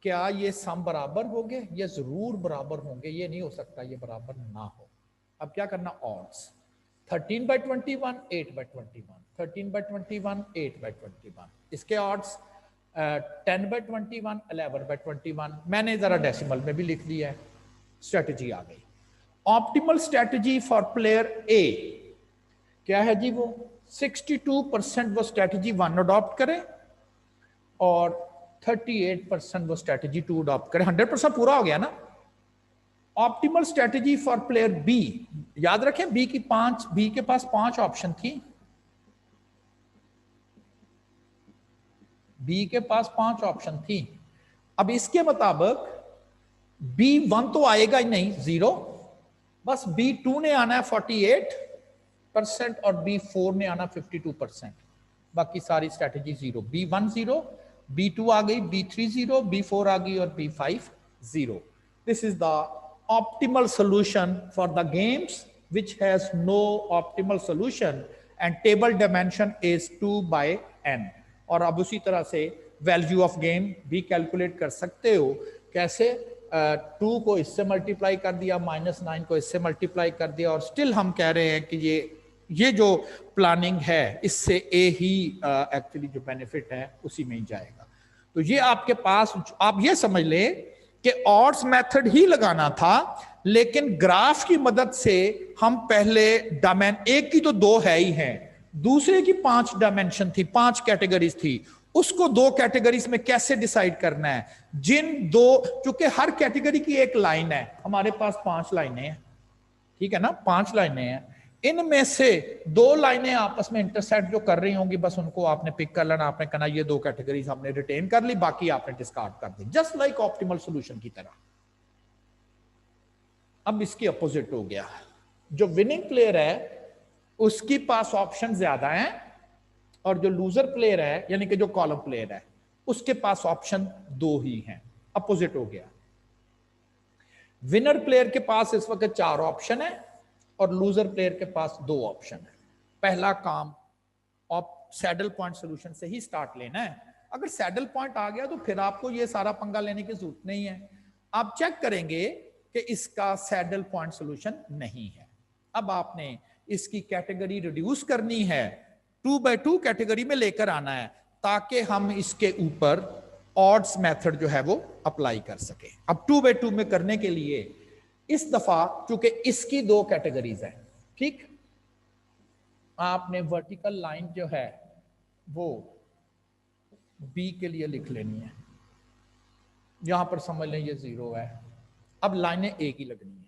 क्या ये सम बराबर होंगे, ये जरूर बराबर होंगे, ये नहीं हो सकता ये बराबर ना हो। अब क्या करना, odds 13 by 21 8 by 21, 13 by 21 8 by 21, इसके ऑड्स 10 बाई 21 11 बाई 21, मैंने जरा डेसिमल में भी लिख लिया है। स्ट्रेटजी आ गई, ऑप्टिमल स्ट्रेटजी फॉर प्लेयर ए क्या है जी, वो 62% वो स्ट्रेटजी 1 अडॉप्ट करे और 38% वो स्ट्रेटजी 2 अडॉप्ट करे। 100% पूरा हो गया ना। Optimal strategy for player B, याद रखें बी के पास 5 ऑप्शन थी, बी के पास 5 ऑप्शन थी। अब इसके मुताबिक B1 तो आएगा ही नहीं 0, बस B2 ने आना है 48% और B4 ने आना 52%, बाकी सारी स्ट्रेटजी 0, B1 0, B2 आ गई, B3 0, B4 आ गई और B5 0। This is the optimal solution for the games which has no optimal solution and table dimension is 2 by n। और अब उसी तरह से वैल्यू ऑफ गेम भी कैलकुलेट कर सकते हो, कैसे 2 को इससे मल्टीप्लाई कर दिया, -9 को इससे मल्टीप्लाई कर दिया, और स्टिल हम कह रहे हैं कि ये जो प्लानिंग है इससे ए ही एक्चुअली जो बेनिफिट है उसी में ही जाएगा। तो ये आपके पास, आप ये समझ लें कि ऑड्स मेथड ही लगाना था, लेकिन ग्राफ की मदद से हम पहले एक की तो 2 है ही हैं, दूसरे की 5 डायमेंशन थी, 5 कैटेगरीज थी, उसको 2 कैटेगरीज में कैसे डिसाइड करना है। जिन 2, चूंकि हर कैटेगरी की एक लाइन है, हमारे पास 5 लाइनें हैं, ठीक है ना, 5 लाइनें हैं, इनमें से 2 लाइनें आपस में इंटरसेक्ट जो कर रही होंगी, बस उनको आपने पिक कर लेना, आपने कहना ये 2 कैटेगरीज हमने रिटेन कर ली, बाकी आपने डिस्कार्ड कर दी, जस्ट लाइक ऑप्टिमल सॉल्यूशन की तरह। अब इसकी अपोजिट हो गया, जो विनिंग प्लेयर है उसके पास ऑप्शन ज्यादा हैं, और जो लूजर प्लेयर है यानी कि जो कॉलम प्लेयर है उसके पास ऑप्शन 2 ही हैं। अपोजिट हो गया, विनर प्लेयर के पास इस वक्त 4 ऑप्शन है और लूजर प्लेयर के पास 2 ऑप्शन है। पहला काम सैडल पॉइंट सॉल्यूशन से ही स्टार्ट लेना है। अगर सैडल पॉइंट आ गया तो फिर आपको ये सारा पंगा लेने की जरूरत नहीं है। आप चेक करेंगे कि इसका सैडल पॉइंट सॉल्यूशन नहीं है। अब आपने इसकी कैटेगरी रिड्यूस करनी है, 2 बाई 2 कैटेगरी में लेकर आना है, ताकि हम इसके ऊपर ऑड्स मेथड जो है वो अप्लाई कर सके। अब 2 बाई 2 में करने के लिए इस दफा चूंकि इसकी 2 कैटेगरीज है, ठीक, आपने वर्टिकल लाइन जो है वो बी के लिए लिख लेनी है, यहां पर समझ लें ये 0 है। अब लाइनें एक ही लगनी है।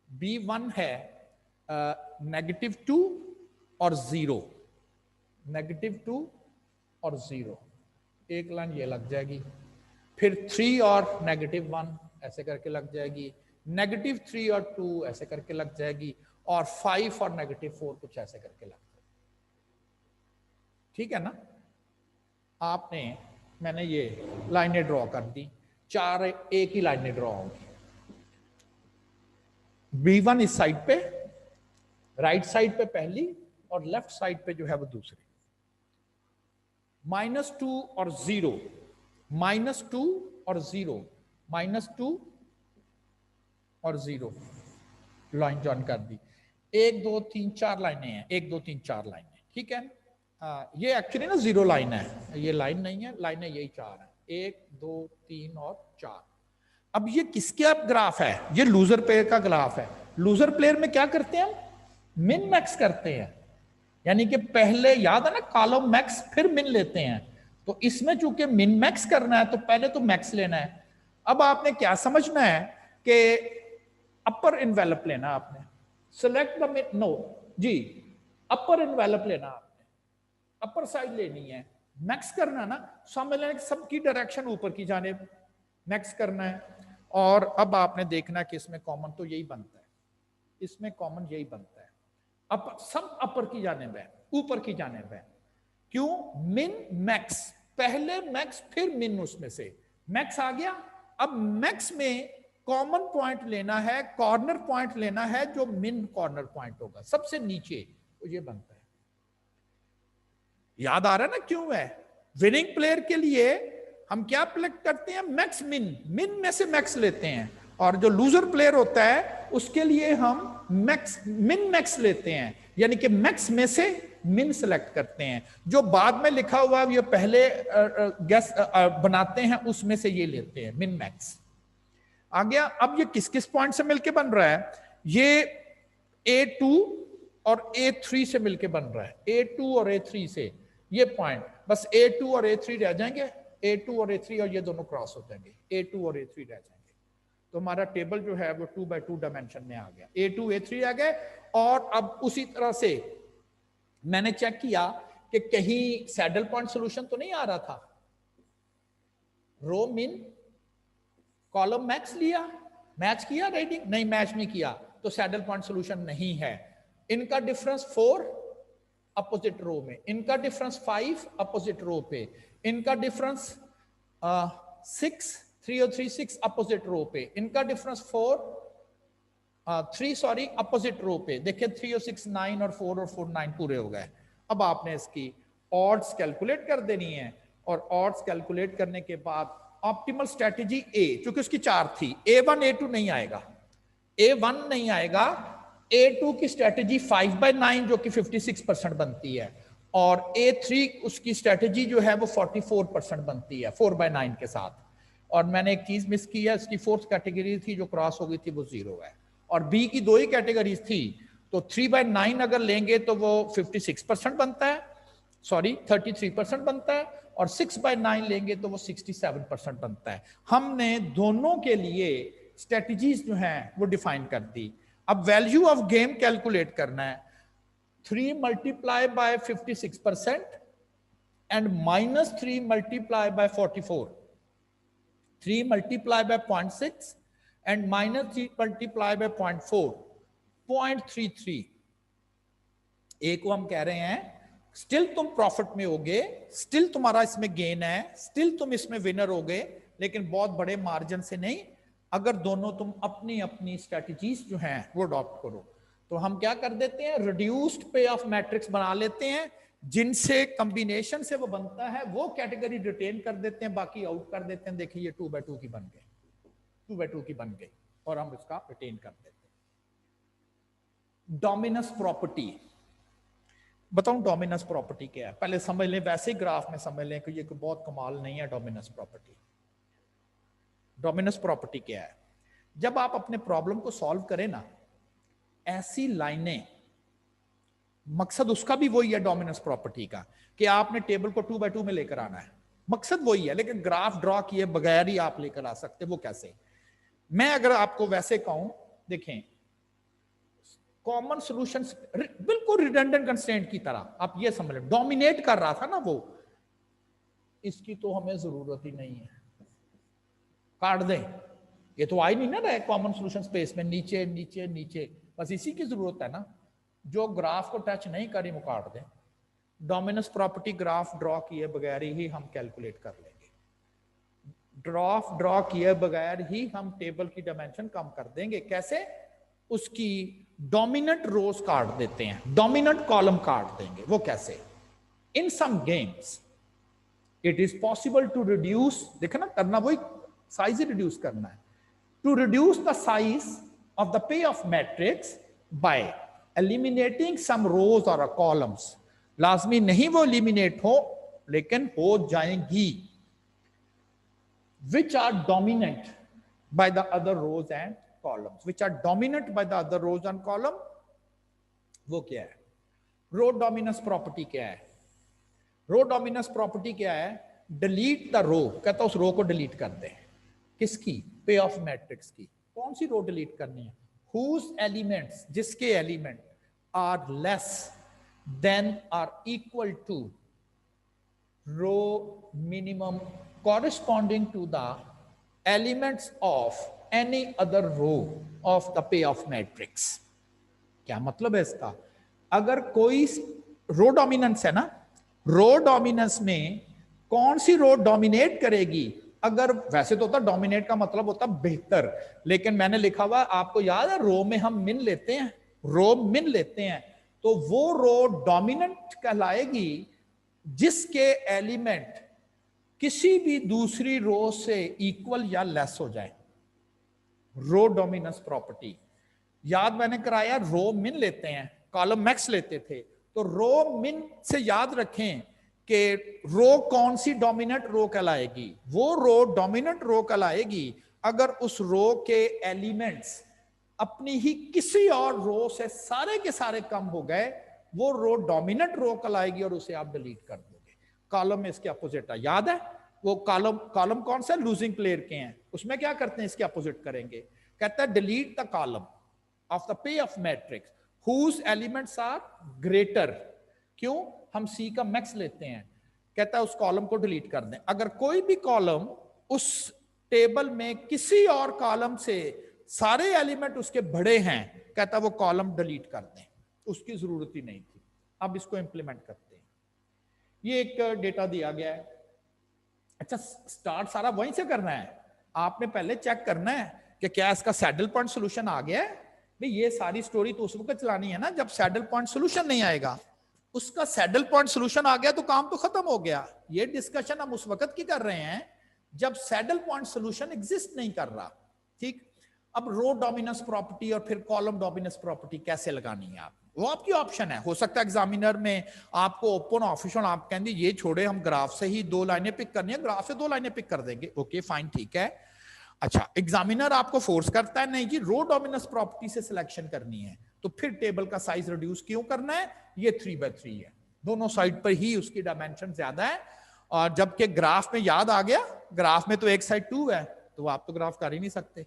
B1 है -2 और 0, -2 और 0, एक लाइन ये लग जाएगी, फिर 3 और -1 ऐसे करके लग जाएगी, -3 और 2 ऐसे करके लग जाएगी, और 5 और -4 कुछ ऐसे करके लग जाएगी। ठीक है ना। मैंने ये लाइनें ड्रॉ कर दी, 4 एक ही लाइनें ड्रॉ होंगी। B1 इस साइड पे, राइट साइड पे पहली और लेफ्ट साइड पे जो है वो दूसरी। -2 और 0, -2 और 0, -2 और 0 लाइन जॉइन कर दी। 1 2 3 4 लाइनें हैं, 1 2 3 4 लाइनें, ठीक है। ये एक्चुअली ना 0 लाइन है, ये लाइन नहीं है, लाइनें यही 4 है, 1 2 3 और 4। अब ये किसका ग्राफ है? ये लूजर प्लेयर का ग्राफ है। लूजर प्लेयर में क्या करते हैं हम? मिन मैक्स करते हैं, यानी कि पहले याद है ना, कॉलम मैक्स फिर मिन लेते हैं। तो इसमें चूंकि मिन मैक्स करना है तो पहले तो मैक्स लेना है। अब आपने क्या समझना है कि अपर इन्वेलप लेना आपने, सिलेक्ट द मिन, नो जी, अपर इन्वेलप लेना आपने, अपर साइड लेनी है। मैक्स करना ना, समझ लें सबकी डायरेक्शन ऊपर की जाने मैक्स करना है। और अब आपने देखना कि इसमें कॉमन तो यही बनता है, इसमें कॉमन यही बनता है, अपर, सब अपर की जानिब है, ऊपर की जानिब है। क्यों? मिन मैक्स, पहले मैक्स फिर मिन, उसमें से मैक्स आ गया। अब मैक्स में कॉमन पॉइंट लेना है, कॉर्नर पॉइंट लेना है, जो मिन कॉर्नर पॉइंट होगा सबसे नीचे, तो ये बनता है। याद आ रहा है ना क्यों है? विनिंग प्लेयर के लिए हम क्या प्लेक्ट करते हैं? मैक्स मिन, मिन में से मैक्स लेते हैं। और जो लूजर प्लेयर होता है उसके लिए हम मैक्स मिन मैक्स लेते हैं, यानी कि मैक्स में से मिन सेलेक्ट करते हैं। जो बाद में लिखा हुआ ये पहले गैस बनाते हैं, उसमें से ये लेते हैं मिन मैक्स। आ गया। अब ये किस किस पॉइंट से मिलके बन रहा है? ये A2 और A3 से मिलके बन रहा है, A2 और A3 से। ये पॉइंट बस A2 और A3 रह जाएंगे, A2 और A3, और ये दोनों क्रॉस हो जाएंगे, A2 और A3 रह जाएंगे। तो हमारा टेबल जो है वो 2x2 डायमेंशन में आ गया, A2 A3 आ गए। और अब उसी तरह से मैंने चेक किया कि कहीं सैडल पॉइंट सोल्यूशन तो नहीं आ रहा था। रो मिन कॉलम मैक्स लिया, मैच किया रेडिंग, नहीं मैच नहीं किया, तो सैडल पॉइंट सोल्यूशन नहीं है। इनका डिफरेंस 4 अपोजिट रो में, इनका डिफरेंस 5 अपोजिट रो पे, इनका डिफरेंस 6 3 और 3 6 अपोजिट रो पे, इनका डिफरेंस 3 सॉरी अपोजिट रो पे। देखिए 3 और 6 9 और 4 और 4 9 पूरे हो गए। अब आपने इसकी ऑड्स कैलकुलेट कर देनी है, और ऑड्स कैलकुलेट करने के बाद ऑप्टिमल स्ट्रेटेजी ए, क्योंकि उसकी 4 थी, A1 A2 नहीं आएगा, A1 नहीं आएगा, A2 की स्ट्रेटेजी 5/9 जो कि 56% बनती है, और A3 उसकी स्ट्रेटेजी जो है वो 44% बनती है 4/9 के साथ। और मैंने एक चीज मिस की है, उसकी फोर्थ कैटेगरी थी जो क्रॉस हो गई थी, वो 0 है। और बी की 2 ही कैटेगरीज थी, तो 3/9 अगर लेंगे तो वो 56% बनता है, सॉरी 33% बनता है, और 6/9 लेंगे तो वो 67% बनता है। हमने दोनों के लिए स्ट्रेटजीज जो हैं वो डिफाइन कर दी। अब वैल्यू ऑफ गेम कैलकुलेट करना है, 3 multiply by 56% and -3 multiply by 44, 3 multiply by 0.6 and -3 multiply by 0.4, 0.33। ए को हम कह रहे हैं स्टिल तुम प्रॉफिट में होगे, स्टिल तुम्हारा इसमें गेन है, स्टिल तुम इसमें विनर होगे, लेकिन बहुत बड़े मार्जिन से नहीं, अगर दोनों तुम अपनी अपनी स्ट्रेटजीज जो हैं वो अडॉप्ट करो। तो हम क्या कर देते हैं, रिड्यूस्ड पे ऑफ मैट्रिक्स बना लेते हैं, जिनसे कॉम्बिनेशन से वो बनता है, वो कैटेगरी रिटेन कर देते हैं, बाकी आउट कर देते हैं। देखिए ये 2x2 की बन गई, 2x2 की बन गई, और हम इसका रिटेन कर देते हैं। डोमिनस प्रॉपर्टी, बताऊं डोमिनस प्रॉपर्टी क्या है? पहले समझ लें, वैसे ग्राफ में समझ लें कि ये कोई बहुत कमाल नहीं है डोमिनस प्रॉपर्टी। डोमिनस प्रॉपर्टी क्या है? जब आप अपने प्रॉब्लम को सॉल्व करें ना, ऐसी लाइनें, मकसद उसका भी वही है डोमिनस प्रॉपर्टी का, कि आपने टेबल को 2x2 में लेकर आना है, मकसद वही है, लेकिन ग्राफ ड्रॉ किए बगैर ही आप लेकर आ सकते। वो कैसे? मैं अगर आपको वैसे कहूं, देखें कॉमन सॉल्यूशन बिल्कुल रिडंडेंट कंस्ट्रेंट की तरह, आप ये समझ लें, डोमिनेट कर रहा था ना वो, इसकी तो हमें जरूरत ही नहीं है, काट दें, ये तो आई नहीं ना रहा कॉमन सॉल्यूशन स्पेस में, नीचे नीचे नीचे, बस इसी की जरूरत है ना, जो ग्राफ को टच नहीं करी वो काट दें। डोमिनस प्रॉपर्टी ग्राफ ड्रॉ किए बगैर ही हम कैलकुलेट कर लेंगे, ग्राफ ड्रॉ किए बगैर ही हम टेबल की डायमेंशन कम कर देंगे। कैसे? उसकी डोमिनेंट रोज काट देते हैं, डोमिनेंट कॉलम काट देंगे। वो कैसे? In some games it is possible to reduce, देखो ना, करना वही, साइज ही रिड्यूस करना है, to reduce the size of the payoff matrix by eliminating some rows और कॉलम्स। लाजमी नहीं वो एलिमिनेट हो, लेकिन हो जाएंगी, which are dominant by the other rows and columns, which are dominant by the other rows and column. वो क्या है? रो डोमिनेंस प्रॉपर्टी क्या है? रो डोमिनेंस प्रॉपर्टी क्या है? डिलीट द रो, कहता उस रो को डिलीट कर दे। किसकी? पे ऑफ मैट्रिक्स की। कौन सी रो डिलीट करनी है? whose elements, जिसके element are less than are equal to row minimum corresponding to the elements of any other row of the payoff matrix। क्या मतलब है इसका? अगर कोई रो डोमिनेंस है ना, रो डोमिनेंस में कौन सी रो डोमिनेट करेगी? अगर वैसे तो होता डोमिनेट का मतलब होता बेहतर, लेकिन मैंने लिखा हुआ आपको याद है रो में हम मिन लेते हैं, रो मिन लेते हैं, तो वो रो डोमिनेंट कहलाएगी जिसके एलिमेंट किसी भी दूसरी रो से इक्वल या लेस हो जाए। रो डोमिनेंस प्रॉपर्टी याद मैंने कराया, रो मिन लेते हैं, कॉलम मैक्स लेते थे, तो रो मिन से याद रखें कि रो कौन सी डोमिनेंट रो कहलाएगी? वो रो डोमिनेंट रो कहलाएगी अगर उस रो के एलिमेंट्स अपनी ही किसी और रो से सारे के सारे कम हो गए, वो रो डोमिनेंट रो कहलाएगी और उसे आप डिलीट कर दोगे। कॉलम में इसके अपोजिट है, याद है वो कॉलम कौन सा? लूजिंग प्लेयर के हैं, उसमें क्या करते हैं? इसके अपोजिट करेंगे, कहता है delete the column of the payoff matrix whose elements are greater। क्यों? हम सी का मैक्स लेते हैं, कहता है उस कॉलम को डिलीट कर दें। अगर कोई भी कॉलम उस टेबल में किसी और कॉलम से सारे एलिमेंट उसके बड़े हैं, कहता है वो कॉलम डिलीट कर दें, उसकी जरूरत ही नहीं थी। अब इसको इंप्लीमेंट करते हैं। ये एक डेटा दिया गया है। अच्छा, स्टार्ट सारा वहीं से करना है, आपने पहले चेक करना है कि क्या इसका सैडल पॉइंट सोल्यूशन आ गया है। भाई ये सारी स्टोरी तो उस वक्त चलानी है ना जब सैडल पॉइंट सोल्यूशन नहीं आएगा। उसका सैडल पॉइंट सोल्यूशन आ गया तो काम तो खत्म हो गया। ये डिस्कशन हम उस वक्त की कर रहे हैं जब सैडल पॉइंट सोल्यूशन एग्जिस्ट नहीं कर रहा। ठीक, अब रो डोमिनेंस प्रॉपर्टी और फिर कॉलम डोमिनेंस प्रॉपर्टी कैसे लगानी है आप, वो आपकी ऑप्शन है। हो सकता है एग्जामिनर में आपको ओपन ऑफिशियल आप कहेंगे ये छोड़े, हम ग्राफ से ही 2 लाइनें पिक करनी है, ग्राफ से 2 लाइनें पिक कर देंगे। ओके फाइन, ठीक है। अच्छा, एग्जामिनर आपको फोर्स करता है नहीं जी रो डोमिनेंस प्रॉपर्टी से सिलेक्शन करनी है, तो फिर टेबल का साइज रिड्यूस क्यों करना है? ये 3/3 है, दोनों साइड पर ही उसकी डायमेंशन ज्यादा है। और जबकि ग्राफ में याद आ गया, ग्राफ में तो एक साइड 2 है, तो आप तो ग्राफ कर ही नहीं सकते,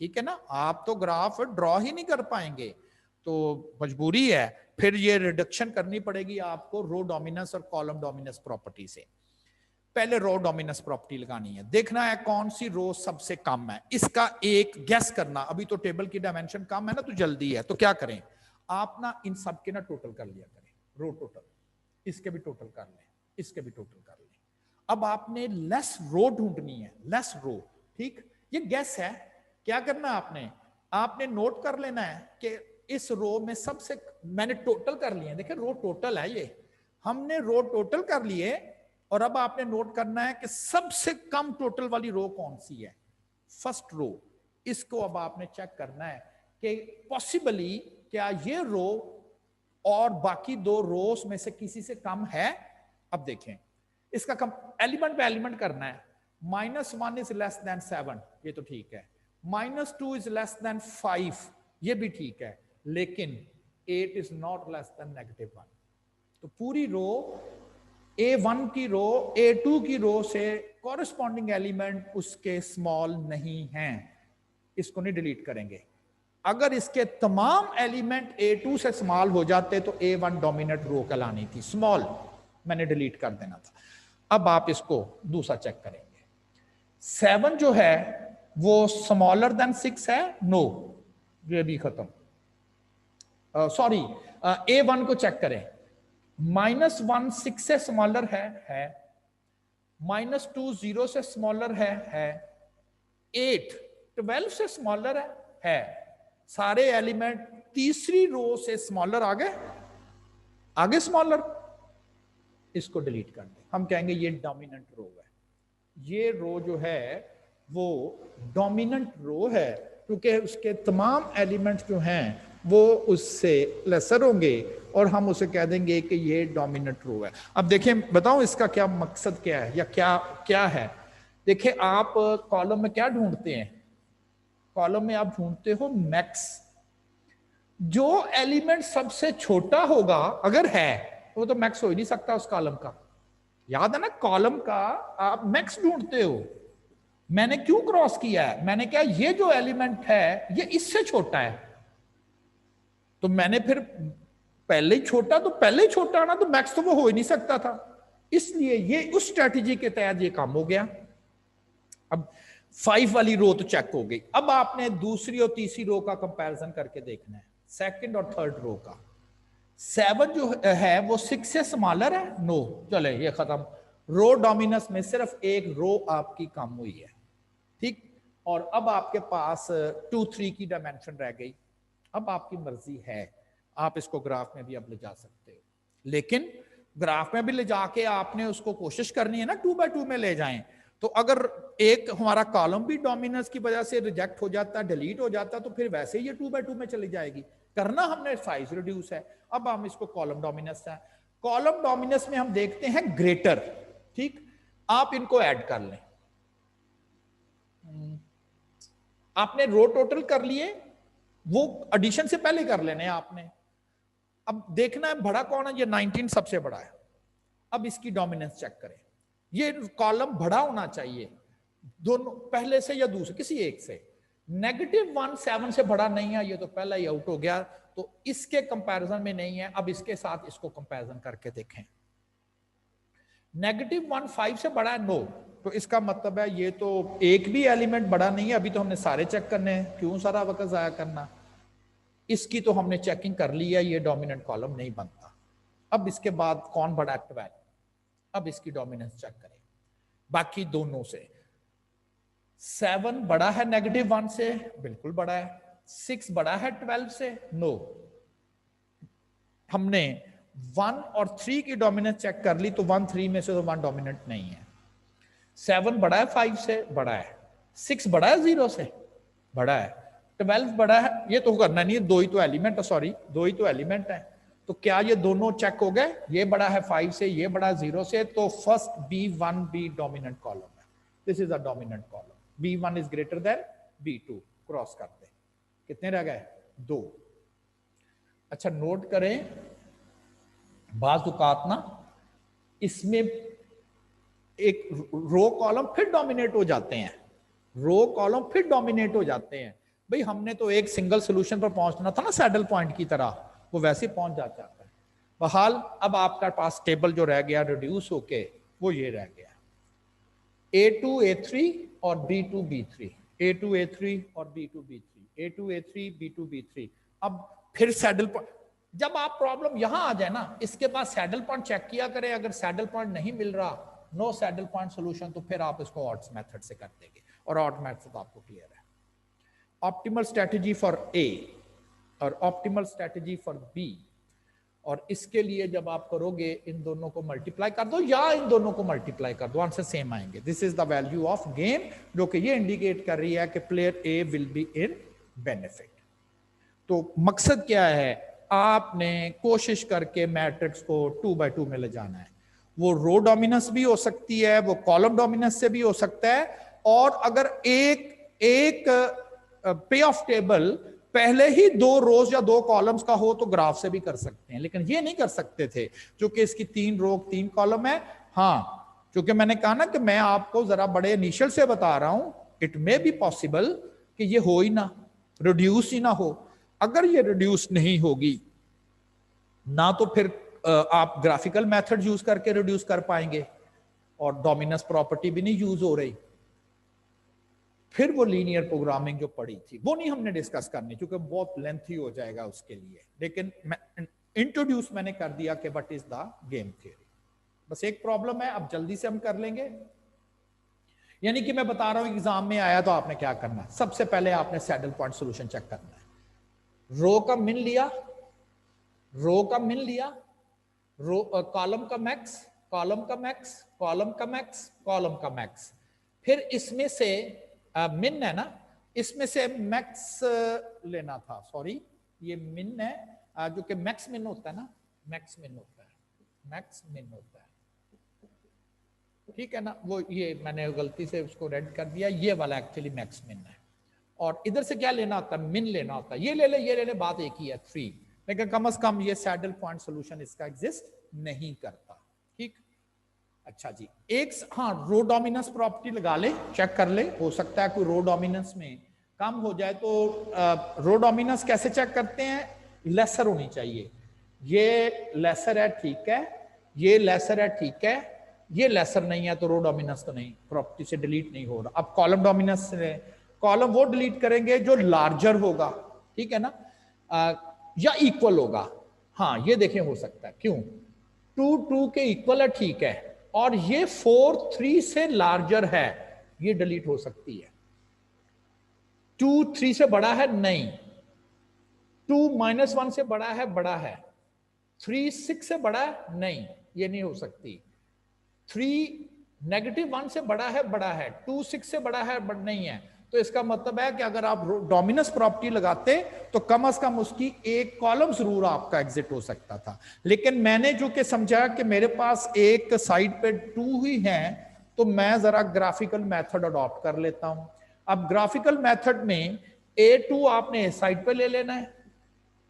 ठीक है ना, आप तो ग्राफ ड्रॉ ही नहीं कर पाएंगे, तो मजबूरी है फिर ये रिडक्शन करनी पड़ेगी आपको रो डोमिनेंस और कॉलम डोमिनेंस प्रॉपर्टी से। पहले रो डोमिनेंस प्रॉपर्टी लगानी है, देखना है कौन सी रो सबसे कम है, इसका एक गैस करना। अभी तो टेबल की डायमेंशन कम है ना, तो जल्दी है, तो क्या करें आप ना इन सब के ना टोटल कर लिया करें, रो टोटल, इसके भी टोटल कर लें, इसके भी टोटल कर लें। अब आपने लेस रो ढूंढनी है, लेस रो, ठीक, ये गैस है। क्या करना है आपने नोट कर लेना है कि इस रो में सबसे, मैंने टोटल कर लिए, देखिए रो टोटल है ये, हमने रो टोटल कर लिए, और अब आपने नोट करना है कि सबसे कम टोटल वाली रो कौन सी है, फर्स्ट रो। इसको अब आपने चेक करना है कि पॉसिबली क्या ये रो और बाकी 2 रोज में से किसी से कम है। अब देखें इसका कम एलिमेंट पे एलिमेंट करना है। -1 इज लेस देन 7, ये तो ठीक है, -2 इज लेस देन 5, ये भी ठीक है, लेकिन 8 इज नॉट लेस देन -1। तो पूरी रो A1 की रो A2 की रो से कॉरेस्पॉन्डिंग एलिमेंट उसके स्मॉल नहीं हैं, इसको नहीं डिलीट करेंगे। अगर इसके तमाम एलिमेंट A2 से स्मॉल हो जाते तो A1 डोमिनेंट रो कहलानी थी, स्मॉल मैंने डिलीट कर देना था। अब आप इसको दूसरा चेक करेंगे, 7 जो है वो स्मॉलर देन 6 है, नो, ये भी खत्म। सॉरी, A1 को चेक करें, -1 6 से स्मॉलर है, -2 0 से स्मॉलर है, 8 12 से स्मॉलर है, सारे एलिमेंट तीसरी रो से स्मॉलर आगे स्मॉलर, इसको डिलीट कर दें। हम कहेंगे ये डोमिनेंट रो है, ये रो जो है वो डोमिनेंट रो है, क्योंकि उसके तमाम एलिमेंट्स जो हैं वो उससे लेसर होंगे, और हम उसे कह देंगे कि ये डोमिनेंट रो है। अब देखें, बताऊं इसका क्या मकसद क्या है या क्या क्या है। देखिए आप कॉलम में क्या ढूंढते हैं, कॉलम में आप ढूंढते हो मैक्स, जो एलिमेंट सबसे छोटा होगा अगर है वो तो मैक्स हो ही नहीं सकता उस कॉलम का। याद है ना, कॉलम का आप मैक्स ढूंढते हो। मैंने क्यों क्रॉस किया है, मैंने कहा ये जो एलिमेंट है ये इससे छोटा है, तो मैंने फिर पहले ही छोटा, तो पहले ही छोटा आना, तो मैक्स तो वो हो ही नहीं सकता था, इसलिए ये उस स्ट्रेटेजी के तहत ये काम हो गया। अब 5 वाली रो तो चेक हो गई, अब आपने दूसरी और तीसरी रो का कंपैरिजन करके देखना है, सेकंड और थर्ड रो का। 7 जो है वो 6 से स्मॉलर है, नो, चले ये खत्म। रो डोमिनस में सिर्फ एक रो आपकी कम हुई है, ठीक। और अब आपके पास 2 3 की डायमेंशन रह गई। अब आपकी मर्जी है, आप इसको ग्राफ में भी अब ले जा सकते हो, लेकिन ग्राफ में भी ले जाके आपने उसको कोशिश करनी है ना 2 बाय 2 में ले जाएं। तो अगर एक हमारा कॉलम भी डोमिनेंस की वजह से रिजेक्ट हो जाता, डिलीट हो जाता, तो फिर वैसे ही ये 2 बाय 2 में चली जाएगी। करना हमने साइज रिड्यूस है, अब हम इसको कॉलम डोमिनेंस है। कॉलम डोमिनेंस में हम देखते हैं ग्रेटर, ठीक। आप इनको ऐड कर लें, आपने रो टोटल कर लिए, वो एडिशन से पहले कर लेने आपने। अब देखना है बड़ा कौन है, ये 19 सबसे बड़ा है। अब इसकी डोमिनेंस चेक करें, ये कॉलम बड़ा होना चाहिए दोनों, पहले से या दूसरे किसी एक से। -1 7 से बड़ा नहीं है, ये तो पहला ही आउट हो गया, तो इसके कंपैरिजन में नहीं है। अब इसके साथ इसको कंपैरिजन करके देखें, -1 5 से बड़ा है, नो, तो इसका मतलब है ये तो एक भी एलिमेंट बड़ा नहीं है। अभी तो हमने सारे चेक करने हैं, क्यों सारा वक्त जाया करना। इसकी तो हमने चेकिंग कर ली है, ये डोमिनेंट कॉलम नहीं बनता। अब इसके बाद कौन बड़ा है, 12। अब इसकी डोमिनेंस चेक करें, बाकी दोनों से 7 बड़ा है -1 से, बिल्कुल बड़ा है। 6 बड़ा है 12 से, नो। हमने 1 और 3 की डोमिनेंस चेक कर ली, तो 1 3 में से तो 1 डोमिनेंट नहीं है। 7 बड़ा है 5 से, बड़ा है। 6 बड़ा है 0 से, बड़ा है। 12 बड़ा है, ये तो करना नहीं है, दो ही तो एलिमेंट है, सॉरी, दो ही तो एलिमेंट है। तो क्या ये दोनों चेक हो गए, ये बड़ा है 5 से, ये बड़ा 0 से, तो first B1 B dominant column है, this is a dominant column. B1 is greater than B2, cross करते। कितने रह गए, 2। अच्छा नोट करें, बाज़ औक़ात ना इसमें एक रो कॉलम फिर डोमिनेट हो जाते हैं, रो कॉलम फिर डोमिनेट हो जाते हैं। भाई हमने तो एक सिंगल सोल्यूशन पर पहुंचना था ना, सैडल पॉइंट की तरह, वो वैसे पहुंच जाता है। बहाल अब आपका पास टेबल जो रह गया रिड्यूस होके, वो ये रह गया, A2 A3 और B2 B3, A2 A3 और B2 B3, A2 A3 B2 B3। अब फिर सैडल पॉइंट, जब आप प्रॉब्लम यहां आ जाए ना, इसके बाद सैडल पॉइंट चेक किया करें, अगर सैडल पॉइंट नहीं मिल रहा, नो सैडल पॉइंट सोल्यूशन, तो फिर आप इसको ऑड्स मेथड से कर देंगे, और ऑड मेथड आपको क्लियर है। ऑप्टिमल स्ट्रेटजी फॉर A और ऑप्टिमल स्ट्रेटजी फॉर B, और इसके लिए जब आप करोगे इन दोनों को मल्टीप्लाई कर दो या इन दोनों को मल्टीप्लाई कर दो, आंसर सेम आएंगे। This is the value of gain, जो कि ये इंडिकेट कर रही है कि player A will be in benefit. तो मकसद क्या है, आपने कोशिश करके मैट्रिक्स को 2 बाय 2 में ले जाना है। वो रो डोमिनेंस भी हो सकती है, वो कॉलम डोमिनेंस से भी हो सकता है, और अगर एक पे ऑफ टेबल पहले ही 2 रोज या 2 कॉलम्स का हो तो ग्राफ से भी कर सकते हैं, लेकिन ये नहीं कर सकते थे क्योंकि इसकी 3 रो 3 कॉलम है। हाँ, क्योंकि मैंने कहा ना कि मैं आपको जरा बड़े इनिशियल से बता रहा हूं, इट मे बी पॉसिबल कि ये हो ही ना, रिड्यूस ही ना हो। अगर ये रिड्यूस नहीं होगी ना, तो फिर आप ग्राफिकल मेथड यूज करके रिड्यूस कर पाएंगे, और डोमिनेंस प्रॉपर्टी भी नहीं यूज हो रही। फिर वो लीनियर प्रोग्रामिंग जो पड़ी थी वो नहीं हमने डिस्कस करनी, क्योंकि बहुत लेंथी हो जाएगा उसके लिए, लेकिन इंट्रोड्यूस मैंने कर दिया कि what is the game theory. बस एक प्रॉब्लम है, अब जल्दी से हम कर लेंगे। यानी कि मैं बता रहा हूं एग्जाम में आया तो आपने क्या करना है, सबसे पहले आपने सैडल पॉइंट सॉल्यूशन चेक करना है। रो का मिन लिया, रो का मिन लिया, रो कॉलम का मैक्स, कॉलम का मैक्स, कॉलम का मैक्स, कॉलम का मैक्स, फिर इसमें से मिन है ना, इसमें से मैक्स लेना था, सॉरी ये मिन है, जो कि मैक्स मिन होता है ना, मैक्स मिन होता है, मैक्स मिन होता है, ठीक है ना। वो ये मैंने गलती से उसको रेड कर दिया, ये वाला एक्चुअली मैक्स मिन है। और इधर से क्या लेना होता है, मिन लेना होता है। ये ले ले, बात एक ही है 3, लेकिन कम से कम ये सैडल पॉइंट सोल्यूशन इसका एग्जिस्ट नहीं करता। ठीक, अच्छा जी, एक हाँ रो डोमिनेंस प्रॉपर्टी लगा ले, चेक कर ले, हो सकता है कोई रो डोमिनेंस में कम हो जाए। तो रो डोमिनेंस कैसे चेक करते हैं, लेसर होनी चाहिए। ये लेसर है, ठीक है, ये लेसर है, ठीक है, ये लेसर नहीं है तो रो डोमिनेंस तो नहीं, प्रॉपर्टी से डिलीट नहीं हो रहा। अब कॉलम डोमिनेंस से कॉलम वो डिलीट करेंगे जो लार्जर होगा, ठीक है ना, या इक्वल होगा। हाँ ये देखें, हो सकता है, क्यों 2 2 के इक्वल है, ठीक है, और ये 4 3 से लार्जर है, ये डिलीट हो सकती है। 2 3 से बड़ा है, नहीं। 2 -1 से बड़ा है। 3 6 से बड़ा है, नहीं, ये नहीं हो सकती। 3 -1 से बड़ा है, 2 6 से बड़ा है, बट नहीं है। तो इसका मतलब है कि अगर आप डोमिनेंस प्रॉपर्टी लगाते तो कम से कम उसकी एक कॉलम जरूर आपका एग्जिट हो सकता था। लेकिन मैंने जो कि समझा कि मेरे पास एक साइड पे 2 ही है, तो मैं जरा ग्राफिकल मेथड अडॉप्ट कर लेता हूं। अब ग्राफिकल मेथड में A2 आपने इस साइड पे ले लेना है,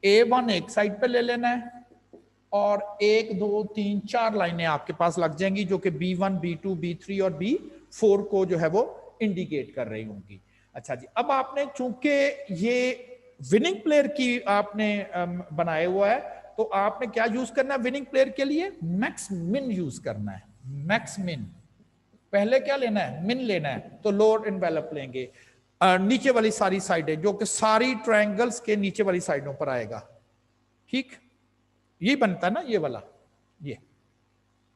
A1 एक साइड पे ले लेना है, और 1 2 3 4 लाइनें आपके पास लग जाएंगी जो कि B1 B2 B3 और B4 को जो है वो इंडिकेट कर रही होंगी। अच्छा जी, अब आपने चूंकि ये विनिंग प्लेयर की आपने बनाया हुआ है, तो आपने क्या यूज करना है विनिंग प्लेयर के लिए, मैक्स मिन यूज करना है। मैक्स मिन, पहले क्या लेना है, मिन लेना है, तो लोअर एनवेलप लेंगे, नीचे वाली सारी साइडें, जो कि सारी ट्रायंगल्स के नीचे वाली साइडों पर आएगा। ठीक, ये बनता है ना, ये वाला, ये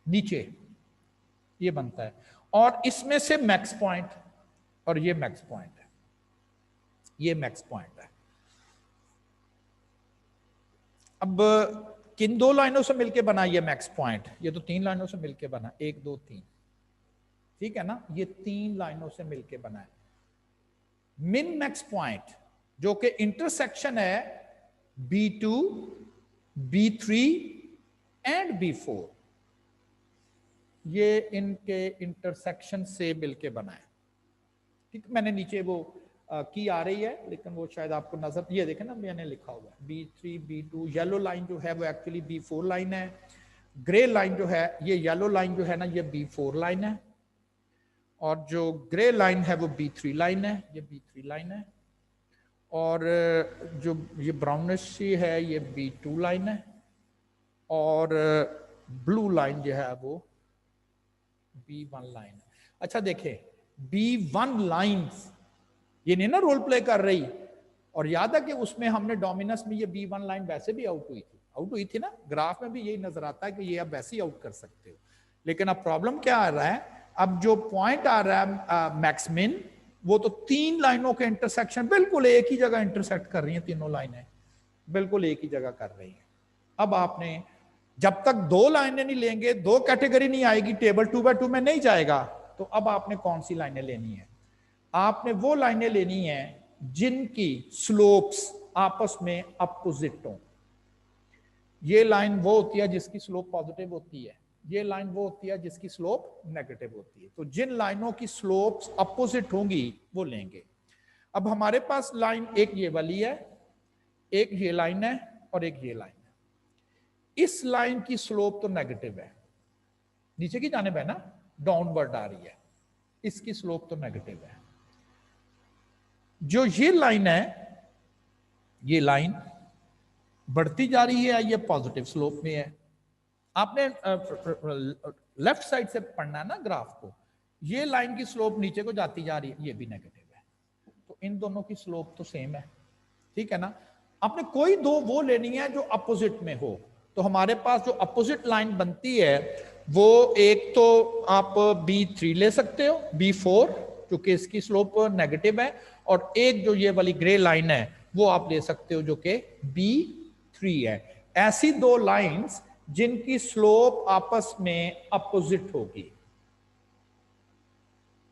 नीचे ये बनता है, और इसमें से मैक्स पॉइंट, और ये मैक्स पॉइंट है, ये मैक्स पॉइंट है। अब किन 2 लाइनों से मिलके बना ये मैक्स पॉइंट, ये तो 3 लाइनों से मिलके बना, 1 2 3, ठीक है ना, ये 3 लाइनों से मिलके बना है। मिन मैक्स पॉइंट जो कि इंटरसेक्शन है B2 B3 एंड B4, ये इनके इंटरसेक्शन से मिलके बना है। ठीक, मैंने नीचे वो की आ रही है, लेकिन वो शायद आपको नजर, ये देखें ना, मैंने लिखा हुआ है B3 B2, येलो लाइन जो है वो एक्चुअली B4 लाइन है, ग्रे लाइन जो है, ये येलो लाइन जो है ना, ये B4 लाइन है, और जो ग्रे लाइन है वो B3 लाइन है, ये B3 लाइन है, और जो ये ब्राउनिश सी है ये B2 लाइन है, और ब्लू लाइन जो है वो B1 लाइन है। अच्छा देखें, B1 लाइन्स ये नहीं ना रोल प्ले कर रही, और याद है कि उसमें हमने डोमिनेंस में ये B1 लाइन वैसे भी आउट हुई थी ना, ग्राफ में भी यही नजर आता है कि ये आप वैसे ही आउट कर सकते हो। लेकिन अब प्रॉब्लम क्या आ रहा है, अब जो पॉइंट आ रहा है मैक्स मिन, वो तो 3 लाइनों के इंटरसेक्शन बिल्कुल एक ही जगह इंटरसेक्ट कर रही हैं, तीनों लाइनें बिल्कुल एक ही जगह कर रही हैं। अब आपने जब तक 2 लाइनें नहीं लेंगे, 2 कैटेगरी नहीं आएगी, टेबल 2x2 में नहीं जाएगा, तो अब आपने कौन सी लाइनें लेनी है, आपने वो लाइनें लेनी है जिनकी स्लोप्स आपस में अपोजिट हो। ये लाइन वो होती है जिसकी स्लोप पॉजिटिव होती है, ये लाइन वो होती है जिसकी स्लोप नेगेटिव होती है। तो जिन लाइनों की स्लोप्स अपोजिट होंगी वो लेंगे। अब हमारे पास लाइन एक ये वाली है, एक ये लाइन है, और एक ये लाइन है। इस लाइन की स्लोप तो नेगेटिव है, नीचे की जानिब है ना, डाउनवर्ड आ रही है, इसकी स्लोप तो नेगेटिव है। जो ये लाइन है, ये लाइन बढ़ती जा रही है, ये पॉजिटिव स्लोप में है। आपने लेफ्ट साइड से पढ़ना है ना ग्राफ को, ये लाइन की स्लोप नीचे को जाती जा रही है, ये भी नेगेटिव है, तो इन दोनों की स्लोप तो सेम है, ठीक है ना। आपने कोई 2 वो लेनी है जो अपोजिट में हो, तो हमारे पास जो अपोजिट लाइन बनती है वो एक तो आप B3 ले सकते हो, B4 क्योंकि इसकी स्लोप नेगेटिव है, और एक जो ये वाली ग्रे लाइन है वो आप ले सकते हो जो कि B3 है। ऐसी 2 लाइंस जिनकी स्लोप आपस में अपोजिट होगी,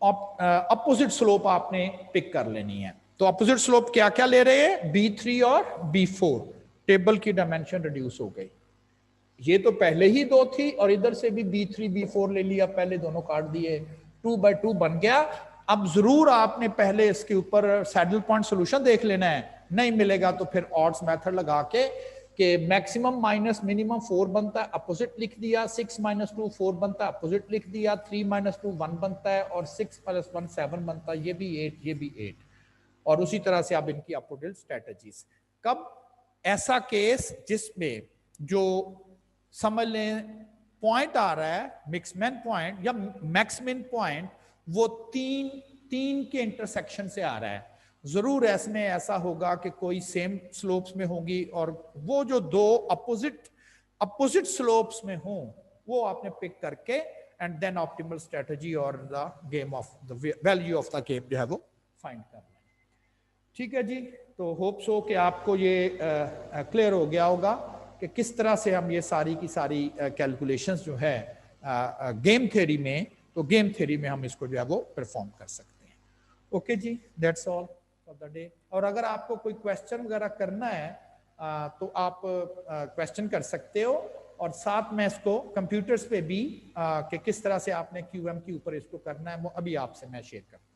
अपोजिट स्लोप आपने पिक कर लेनी है। तो अपोजिट स्लोप क्या क्या ले रहे हैं, B3 और B4। टेबल की डायमेंशन रिड्यूस हो गई, ये तो पहले ही 2 थी, और इधर से भी B3 B4 ले लिया, पहले दोनों काट दिए, 2x2 बन गया। अब जरूर आपने पहले इसके ऊपर सैडल पॉइंट सॉल्यूशन देख लेना है, नहीं मिलेगा तो फिर ऑड्स मेथड लगा के मैक्सिमम माइनस मिनिमम 4 बनता है, अपोजिट लिख दिया, 6 माइनस 2 4 बनता है, अपोजिट लिख दिया, 3 माइनस 2 1 बनता है, और 6 प्लस 1 7 बनता है, ये भी 8, ये भी 8। और उसी तरह से आप इनकी अपवर्ड स्ट्रेटजीज। कब ऐसा केस जिसमें जो समझ लें पॉइंट आ रहा है मिक्समैन पॉइंट या मैक्समिन पॉइंट, वो तीन के इंटरसेक्शन से आ रहा है, जरूर इसमें ऐसा होगा कि कोई सेम स्लोप्स में होगी, और वो जो दो अपोजिट स्लोप्स में हो वो आपने पिक करके एंड देन ऑप्टिमल स्ट्रेटजी और the game of the value of the game जो है वो फाइंड करना है। ठीक है जी, तो होप सो कि आपको ये क्लियर हो गया होगा कि किस तरह से हम ये सारी की सारी कैलकुलेशंस जो है गेम थ्योरी में, तो गेम थ्योरी में हम इसको जो है वो परफॉर्म कर सकते हैं। ओके जी, that's all for the day. और अगर आपको कोई क्वेश्चन वगैरह करना है तो आप क्वेश्चन कर सकते हो, और साथ में इसको कंप्यूटर्स पे भी कि किस तरह से आपने क्यूएम के ऊपर इसको करना है वो अभी आपसे मैं शेयर करता हूँ।